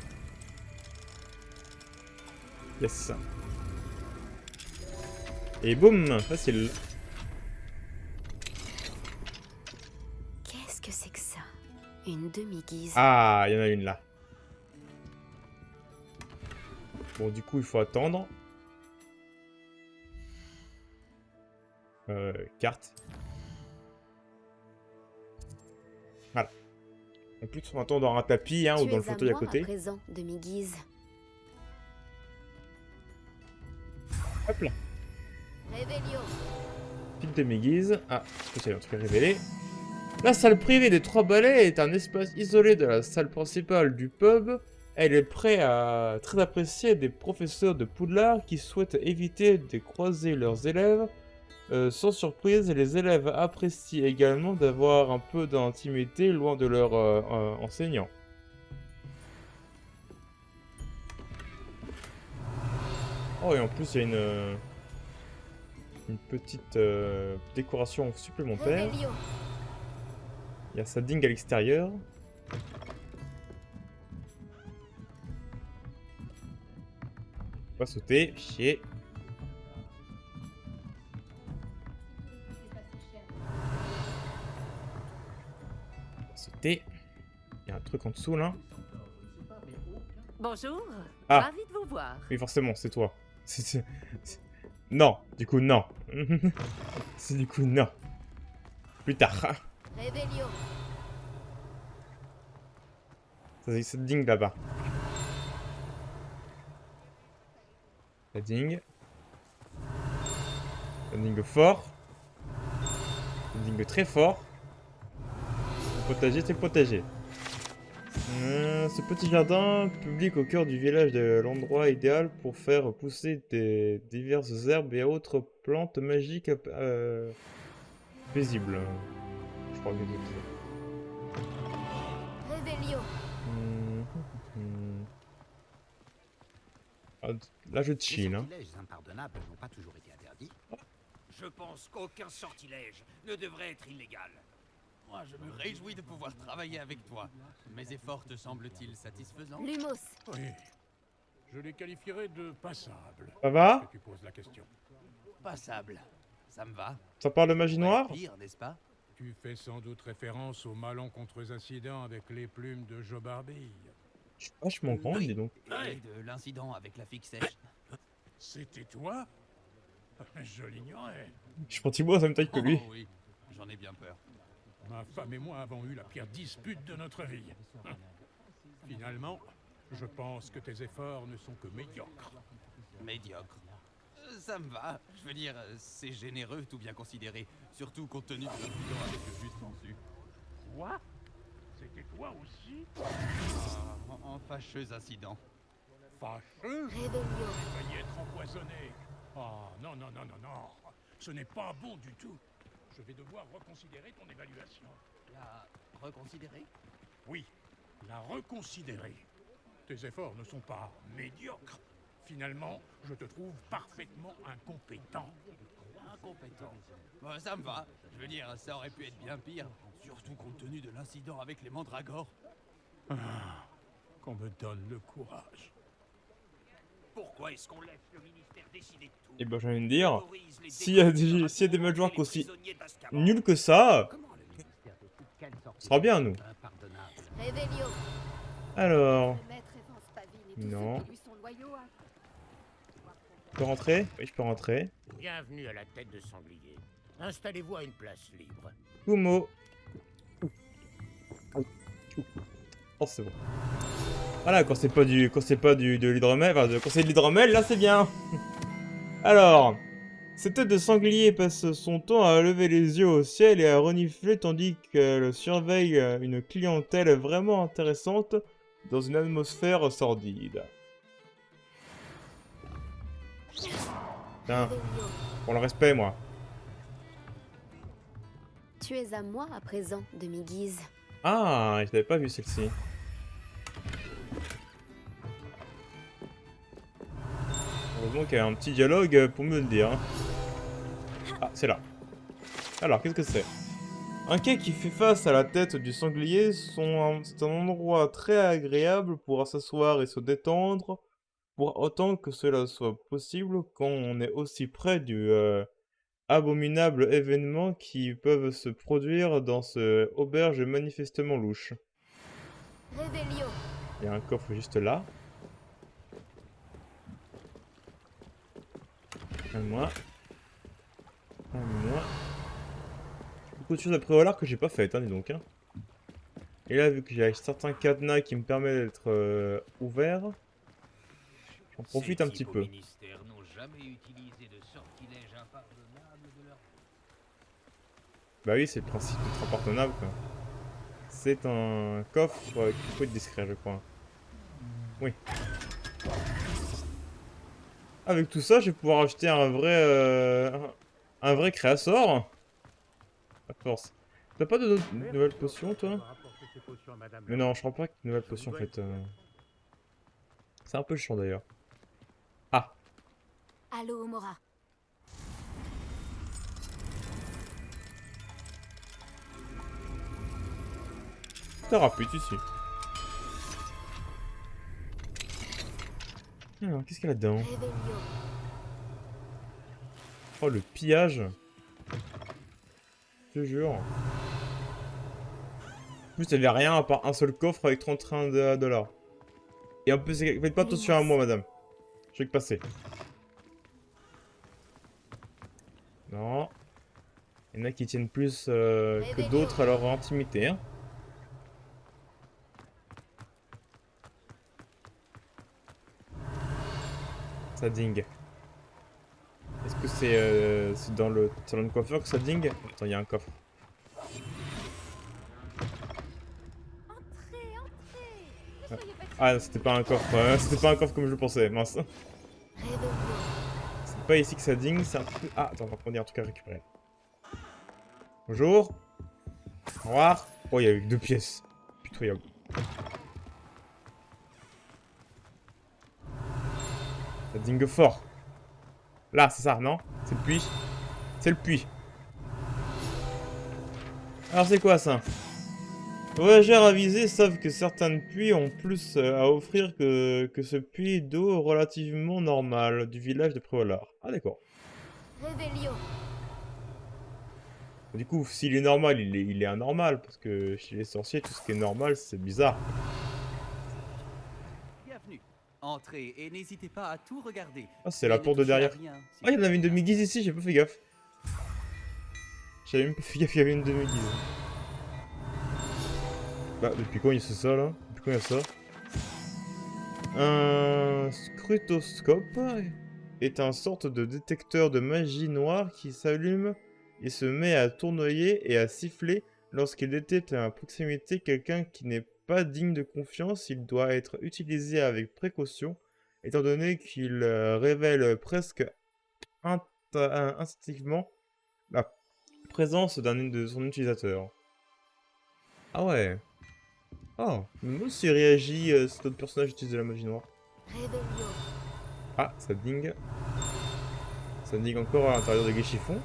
[SPEAKER 1] Yes. Et boum, facile.
[SPEAKER 2] Qu'est-ce que c'est que ça? Une demi-guise.
[SPEAKER 1] Ah, il y en a une là. Bon, du coup, il faut attendre. Carte. Voilà. En plus, on attend dans un tapis hein, ou dans le fauteuil à côté.
[SPEAKER 2] À présent, demi-guise.
[SPEAKER 1] Hop là.
[SPEAKER 2] Revelio.
[SPEAKER 1] Petite demi-guise. Ah, c'est un truc à révéler. La salle privée des 3 balais est un espace isolé de la salle principale du pub. Elle est très appréciée des professeurs de Poudlard qui souhaitent éviter de croiser leurs élèves. Sans surprise, les élèves apprécient également d'avoir un peu d'intimité loin de leurs enseignants. Oh, et en plus, il y a une petite décoration supplémentaire.
[SPEAKER 2] Revelio.
[SPEAKER 1] Il y a sa dingue à l'extérieur. On va sauter, chier. On va sauter. Il y a un truc en dessous là.
[SPEAKER 10] Bonjour,
[SPEAKER 1] Ah.
[SPEAKER 10] ravi de vous voir.
[SPEAKER 1] Oui, forcément, c'est toi. Non, du coup, non. C'est du coup, non. Plus tard.
[SPEAKER 2] Réveillon.
[SPEAKER 1] Ça ding là-bas. Ça ding. Ça ding fort. Ça ding très fort. Le potager, c'est le potager. Ce petit jardin public au cœur du village est l'endroit idéal pour faire pousser des diverses herbes et autres plantes magiques paisibles. Je crois que c'est
[SPEAKER 2] Réveillon.
[SPEAKER 1] Ah, là je chill.
[SPEAKER 11] Les
[SPEAKER 1] Hein.
[SPEAKER 11] sortilèges impardonnables n'ont pas toujours été interdits.
[SPEAKER 12] Je pense qu'aucun sortilège ne devrait être illégal.
[SPEAKER 8] Moi, je me réjouis de pouvoir travailler avec toi. Mes efforts te semblent-ils satisfaisants?
[SPEAKER 2] Lumos.
[SPEAKER 3] Oui. Je les qualifierais de passables.
[SPEAKER 1] Ça va?
[SPEAKER 3] Est-ce que tu poses la question?
[SPEAKER 8] Passable. Ça me va.
[SPEAKER 1] Ça parle de magie noire?
[SPEAKER 8] Pire, n'est-ce pas?
[SPEAKER 3] Tu fais sans doute référence aux malencontreux incidents avec les plumes de Joe Barbille.
[SPEAKER 1] Je suis vachement grande, dis donc.
[SPEAKER 8] Et de l'incident avec la figue sèche.
[SPEAKER 3] C'était toi? Je l'ignorais.
[SPEAKER 1] Je suis pratiquement à la même taille que lui.
[SPEAKER 8] Oh oui, j'en ai bien peur.
[SPEAKER 3] Ma femme et moi avons eu la pire dispute de notre vie. Finalement, je pense que tes efforts ne sont que médiocres.
[SPEAKER 8] Médiocre. Ça me va. Je veux dire, c'est généreux, tout bien considéré. Surtout compte tenu de l'incident avec le jus de sangsue.
[SPEAKER 3] Quoi? C'était toi aussi?
[SPEAKER 8] Un fâcheux incident.
[SPEAKER 3] Fâcheux?
[SPEAKER 2] Réveillon.
[SPEAKER 3] Failli être empoisonné. Oh, non, non, non, non, non. Ce n'est pas bon du tout. Je vais devoir reconsidérer ton évaluation.
[SPEAKER 8] La reconsidérer?
[SPEAKER 3] Oui, la reconsidérer. Tes efforts ne sont pas médiocres. Finalement, je te trouve parfaitement incompétent.
[SPEAKER 8] Incompétent. Bon, ça me va. Je veux dire, ça aurait pu être bien pire. Surtout compte tenu de l'incident avec les mandragores.
[SPEAKER 3] Qu'on me donne le courage.
[SPEAKER 12] Pourquoi est-ce qu'on laisse le ministère décider de tout?
[SPEAKER 1] Et ben j'ai envie de dire, s'il y a des majors aussi nuls que ça, ce sera bien nous.
[SPEAKER 2] Réveillon.
[SPEAKER 1] Alors,
[SPEAKER 6] Le maître Evans Pavine et tous
[SPEAKER 1] non.
[SPEAKER 6] ceux qui lui sont loyaux, hein.
[SPEAKER 1] Je peux rentrer? Oui, je peux rentrer.
[SPEAKER 12] Bienvenue à la tête de sanglier. Installez-vous à une place libre.
[SPEAKER 1] Kumo. Oh, c'est bon. Voilà, quand c'est pas de l'hydromel, enfin, quand c'est de l'hydromel, là c'est bien. Alors, cette tête de sanglier passe son temps à lever les yeux au ciel et à renifler tandis qu'elle surveille une clientèle vraiment intéressante dans une atmosphère sordide. Tiens, pour le respect, moi.
[SPEAKER 2] Tu es à moi à présent, demi-guise.
[SPEAKER 1] Ah, je n'avais pas vu celle-ci. Heureusement qu'il y a un petit dialogue pour me le dire. Ah, c'est là. Alors, qu'est-ce que c'est? Un quai qui fait face à la tête du sanglier, c'est un endroit très agréable pour s'asseoir et se détendre, pour autant que cela soit possible quand on est aussi près du abominable événement qui peuvent se produire dans ce auberge manifestement louche.
[SPEAKER 2] Réveillon.
[SPEAKER 1] Il y a un coffre juste là. Moi. Beaucoup de choses à prévoir que j'ai pas faites, hein, dis donc. Hein. Et là, vu que j'ai certains cadenas qui me permettent d'être ouvert, j'en profite un petit peu. Bah oui, c'est le principe d'être impardonnable, quoi. C'est un coffre qu'il faut être discret, je crois. Oui. Avec tout ça, je vais pouvoir acheter un vrai créasor. À force. T'as pas de nouvelles potions, toi? Mais non, je crois pas que de nouvelles potions, en fait. C'est un peu chiant, d'ailleurs. Ah.
[SPEAKER 2] Allô, Omora.
[SPEAKER 1] Très rapide ici. Alors, qu'est-ce qu'il y a là-dedans? Oh, le pillage. Je te jure. En plus, il n'y avait rien à part un seul coffre avec 31 $. Et en plus, faites pas attention à moi, madame. Je vais que passer. Non. Il y en a qui tiennent plus que d'autres à leur intimité. Hein. Ça dingue. Est-ce que c'est dans le salon de coiffeur que ça dingue? Attends, il y a un coffre. Ah, c'était pas un coffre. C'était pas un coffre comme je le pensais. Mince. C'est pas ici que ça dingue, c'est un peu... Ah, attends, par contre, il y a un truc à récupérer. Bonjour. Au revoir. Oh, il y a eu 2 pièces. Pitoyable. Ça dingue fort. Là, c'est ça, non? C'est le puits. C'est le puits. Alors, c'est quoi ça? Les voyageurs avisés savent que certains puits ont plus à offrir que ce puits d'eau relativement normal du village de Préolard. Ah, d'accord. Du coup, s'il est normal, il est anormal. Parce que chez les sorciers, tout ce qui est normal, c'est bizarre.
[SPEAKER 8] Bienvenue. Entrez et n'hésitez pas à tout regarder.
[SPEAKER 1] Ah, c'est la porte de derrière. Ah, il y en avait une demi-guise ici, j'ai pas fait gaffe. J'avais même pas fait gaffe qu'il y avait une demi-guise. Bah, depuis quand il y a ça là? Depuis quand il y a ça? Un scrutoscope est un sorte de détecteur de magie noire qui s'allume et se met à tournoyer et à siffler lorsqu'il détecte à proximité quelqu'un qui n'est pas digne de confiance. Il doit être utilisé avec précaution étant donné qu'il révèle presque instinctivement la présence de son utilisateur. Ah ouais. Oh, mais moi aussi réagit si notre personnage utilise de la magie noire. Ah, ça dingue. Ça dingue encore à l'intérieur de Guéchiffon.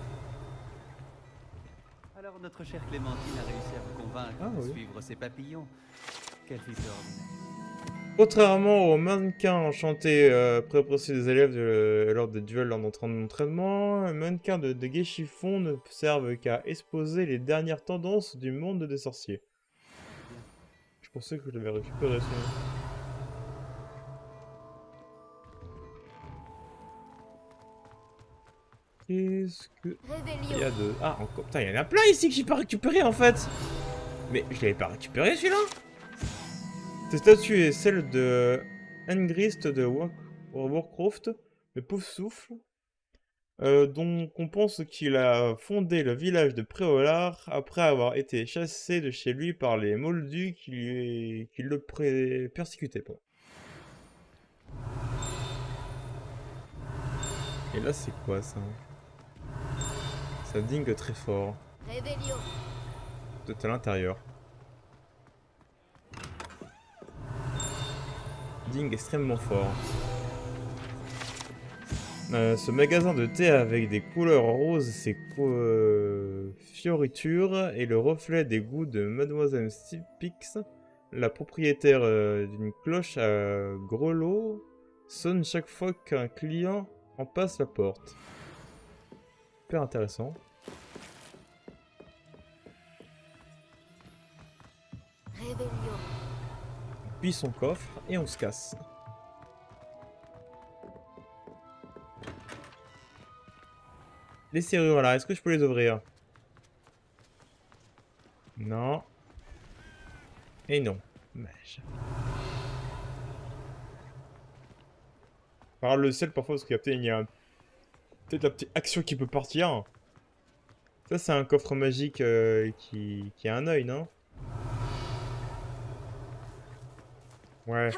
[SPEAKER 8] Alors notre chère Clémentine a réussi à vous convaincre de suivre ses papillons. Quelle fille ordinaire.
[SPEAKER 1] Contrairement aux mannequins enchantés préposés des élèves lors des duels d'entraînement, les mannequins de Guéchiffon ne servent qu'à exposer les dernières tendances du monde des sorciers. Je pensais que je l'avais récupéré sinon. Qu'est-ce que... Il y a de... Ah, encore... Putain, il y en a plein ici que j'ai pas récupéré en fait. Mais je l'avais pas récupéré celui-là. Cette statue est celle de Angrist de Warcraft, le pauvre souffle, dont on pense qu'il a fondé le village de Préolard après avoir été chassé de chez lui par les Moldus qui le persécutaient. Et là, c'est quoi ça? Ça dingue très fort. Peut-être à l'intérieur. Dingue extrêmement fort. Ce magasin de thé avec des couleurs roses et ses fioritures est le reflet des goûts de Mademoiselle Stipix, la propriétaire d'une cloche à grelots, sonne chaque fois qu'un client en passe la porte. Super intéressant. On pille son coffre et on se casse. Les serrures là, est-ce que je peux les ouvrir? Non. Et non. Dommage. Par le sel parfois parce qu'il y a peut-être la petite action qui peut partir. Ça c'est un coffre magique qui a un œil, non? Ouais.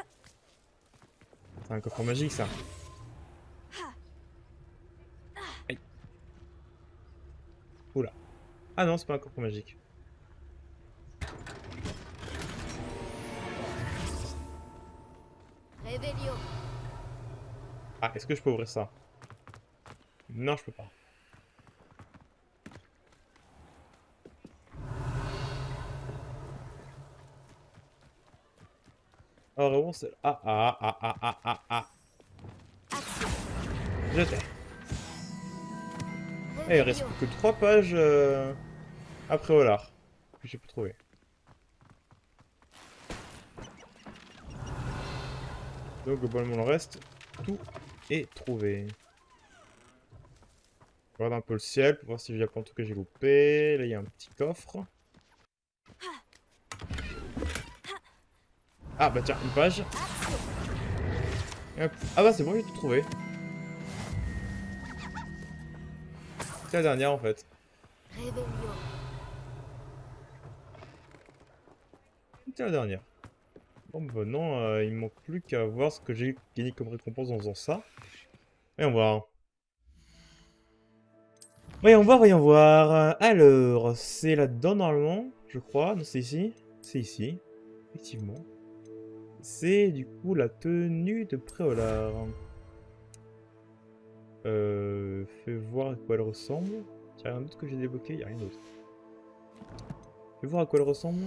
[SPEAKER 1] C'est un coffre magique ça. Aïe. Oula. Ah non, c'est pas un coffre magique. Ah, est-ce que je peux ouvrir ça? Non, je peux pas. Ah, vraiment, c'est... Ah. Je t'ai. Eh, il reste plus que 3 pages après Olar. Que j'ai pas trouvé. Donc, globalement, le reste, tout est trouvé. Je regarde un peu le ciel pour voir si j'ai pas un truc que j'ai loupé. Là, il y a un petit coffre. Ah, bah tiens, une page. Hop. Ah bah c'est bon, j'ai tout trouvé. C'est la dernière en fait. C'était la dernière. Bon bah non, il me manque plus qu'à voir ce que j'ai gagné comme récompense en faisant ça. Voyons voir. Voyons voir. Alors, c'est là-dedans normalement, je crois. Non, c'est ici. C'est ici. Effectivement. C'est du coup la tenue de Préolard. Fais voir à quoi elle ressemble. Y'a rien d'autre que j'ai débloqué, y'a rien d'autre. Fais voir à quoi elle ressemble.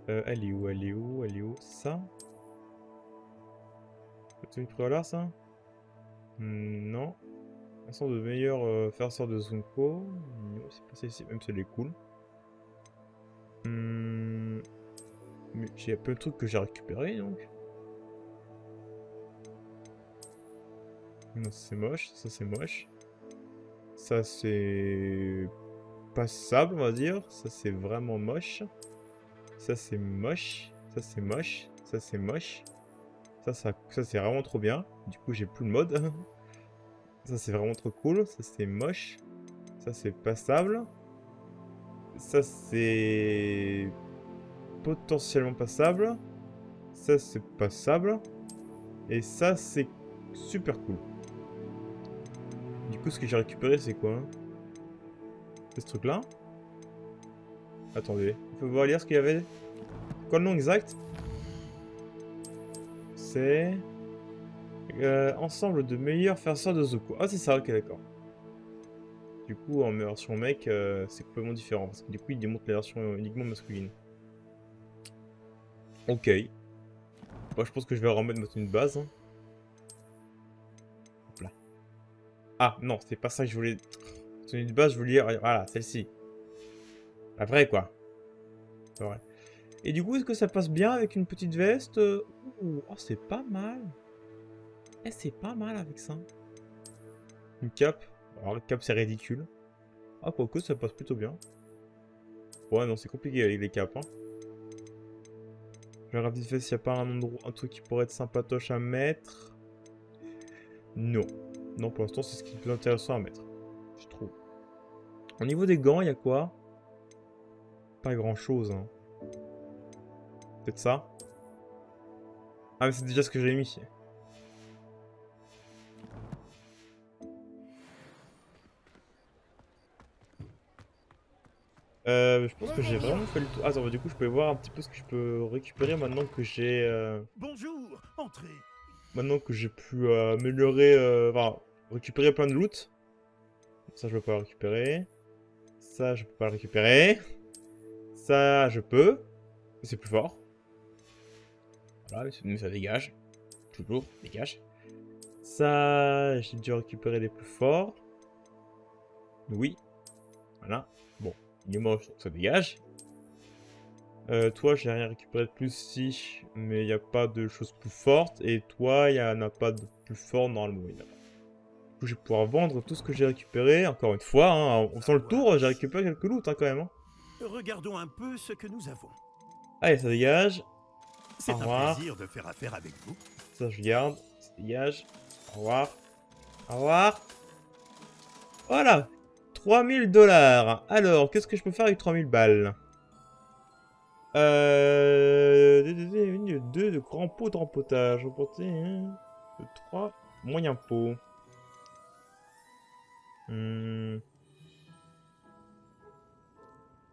[SPEAKER 1] Elle est où, ça? La tenue de Préolard, ça? Non. Un sort de meilleur farceur de Zunko. Non, c'est pas celle-ci, même si elle est cool. Mais j'ai plein de trucs que j'ai récupérés donc. Non, c'est moche, ça c'est moche. Ça c'est passable, on va dire. Ça c'est vraiment moche. Ça c'est moche. Ça c'est moche. Ça c'est moche. Ça c'est vraiment trop bien. Du coup, j'ai plus de mode. Ça c'est vraiment trop cool. Ça c'est moche. Ça c'est passable. Ça c'est potentiellement passable. Ça c'est passable. Et ça c'est super cool. Du coup, ce que j'ai récupéré, c'est quoi? C'est ce truc-là? Attendez, il faut voir lire ce qu'il y avait. Quoi le nom exact? C'est... ensemble de meilleurs farceurs de Zuko. Ah, c'est ça, ok, d'accord. Du coup, en version mec, c'est complètement différent. Parce que du coup, il démontre la version uniquement masculine. Ok. Moi, je pense que je vais remettre ma tenue de base. Hein. Hop là. Ah, non, c'est pas ça que je voulais... Tenue de base, je voulais lire... Voilà, celle-ci. La vraie, quoi. C'est vrai. Et du coup, est-ce que ça passe bien avec une petite veste? Ouh, oh, c'est pas mal. Eh, c'est pas mal avec ça. Une cape. Alors, la cape, c'est ridicule. Ah, quoique, ça passe plutôt bien. Ouais, non, c'est compliqué avec les capes. Hein. Je regarde vite fait s'il n'y a pas un endroit, un truc qui pourrait être sympatoche à mettre. Non. Non, pour l'instant, c'est ce qui est le plus intéressant à mettre. Je trouve. Au niveau des gants, il y a quoi? Pas grand-chose, hein. Peut-être ça? Ah, mais c'est déjà ce que j'ai mis. Je pense que j'ai vraiment fait le tour. Attends, bah, du coup, je peux voir un petit peu ce que je peux récupérer maintenant que j'ai...
[SPEAKER 9] Bonjour, entrez.
[SPEAKER 1] Maintenant que j'ai pu améliorer... Enfin, récupérer plein de loot. Ça, je peux pas le récupérer. Ça, je peux pas le récupérer. Ça, je peux. C'est plus fort. Voilà, mais ça dégage. Toujours, dégage. Ça, j'ai dû récupérer les plus forts. Oui. Voilà. Bon, il est moche, donc ça dégage. Toi, j'ai rien récupéré de plus si, mais il n'y a pas de choses plus fortes. Et toi, il n'y en a pas de plus fort normalement. Du coup, je vais pouvoir vendre tout ce que j'ai récupéré. Encore une fois, hein, en faisant le tour, j'ai récupéré quelques loots hein, quand même. Hein.
[SPEAKER 9] Regardons un peu ce que nous avons.
[SPEAKER 1] Allez, ça dégage.
[SPEAKER 9] C'est un plaisir de faire affaire avec vous.
[SPEAKER 1] Ça, je garde. Ça dégage. Au revoir. Au revoir. Voilà. 3000 $. Alors, qu'est-ce que je peux faire avec 3000 balles? 2 de grands pots de rempotage. Remporté. 3 moyen pot. Quelle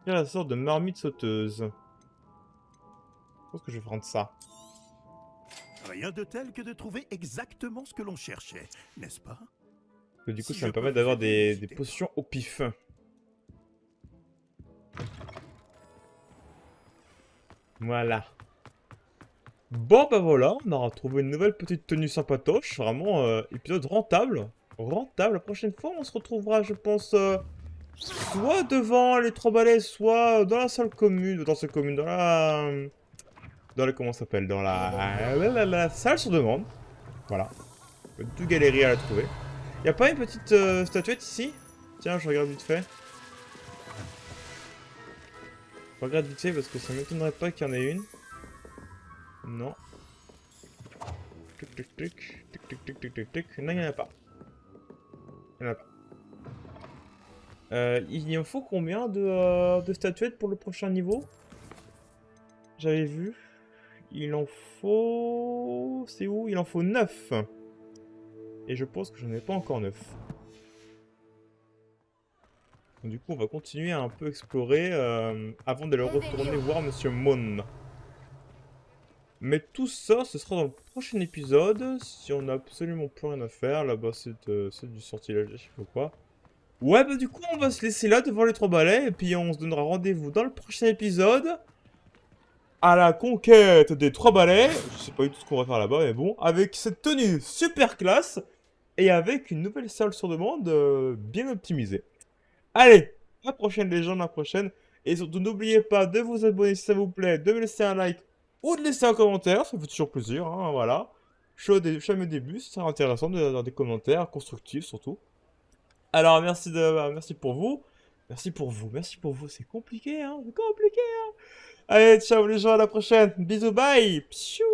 [SPEAKER 1] la sorte de marmite sauteuse. Je pense que je vais prendre ça.
[SPEAKER 9] Rien de tel que de trouver exactement ce que l'on cherchait, n'est-ce pas?
[SPEAKER 1] Parce que du coup, ça me permet d'avoir des potions au pif. Voilà. Bon bah voilà, on aura trouvé une nouvelle petite tenue sympatoche, vraiment épisode rentable. Rentable, la prochaine fois on se retrouvera je pense soit devant les 3 balais, soit dans la salle commune, dans la comment ça s'appelle, dans la salle sur demande. Voilà. Tout galérer à la trouver. Y a pas une petite statuette ici? Tiens, je regarde vite fait. Je regarde vite fait parce que ça m'étonnerait pas qu'il y en ait une. Non. Tic tic tic tic tic tic tic tic tic. Non, il n'y en a pas. Il n'y en a pas. Il en faut combien de statuettes pour le prochain niveau? J'avais vu. Il en faut... C'est où? Il en faut 9. Et je pense que je n'en ai pas encore 9. Donc, du coup, on va continuer à un peu explorer avant d'aller retourner voir Monsieur Mon. Mais tout ça, ce sera dans le prochain épisode. Si on n'a absolument plus rien à faire. Là-bas, c'est du sortilège, je sais pas quoi. Ouais, bah du coup, on va se laisser là devant les 3 balais. Et puis, on se donnera rendez-vous dans le prochain épisode. À la conquête des 3 balais. Je sais pas du tout ce qu'on va faire là-bas, mais bon. Avec cette tenue super classe. Et avec une nouvelle salle sur demande bien optimisée. Allez, à la prochaine les gens, à la prochaine. Et surtout, n'oubliez pas de vous abonner si ça vous plaît, de me laisser un like ou de laisser un commentaire, ça fait toujours plaisir, hein, voilà. Je suis à mes débuts, c'est intéressant d'avoir des commentaires constructifs surtout. Alors, merci pour vous. Merci pour vous, c'est compliqué, hein, c'est compliqué, hein. Allez, ciao les gens, à la prochaine. Bisous, bye. Psiou.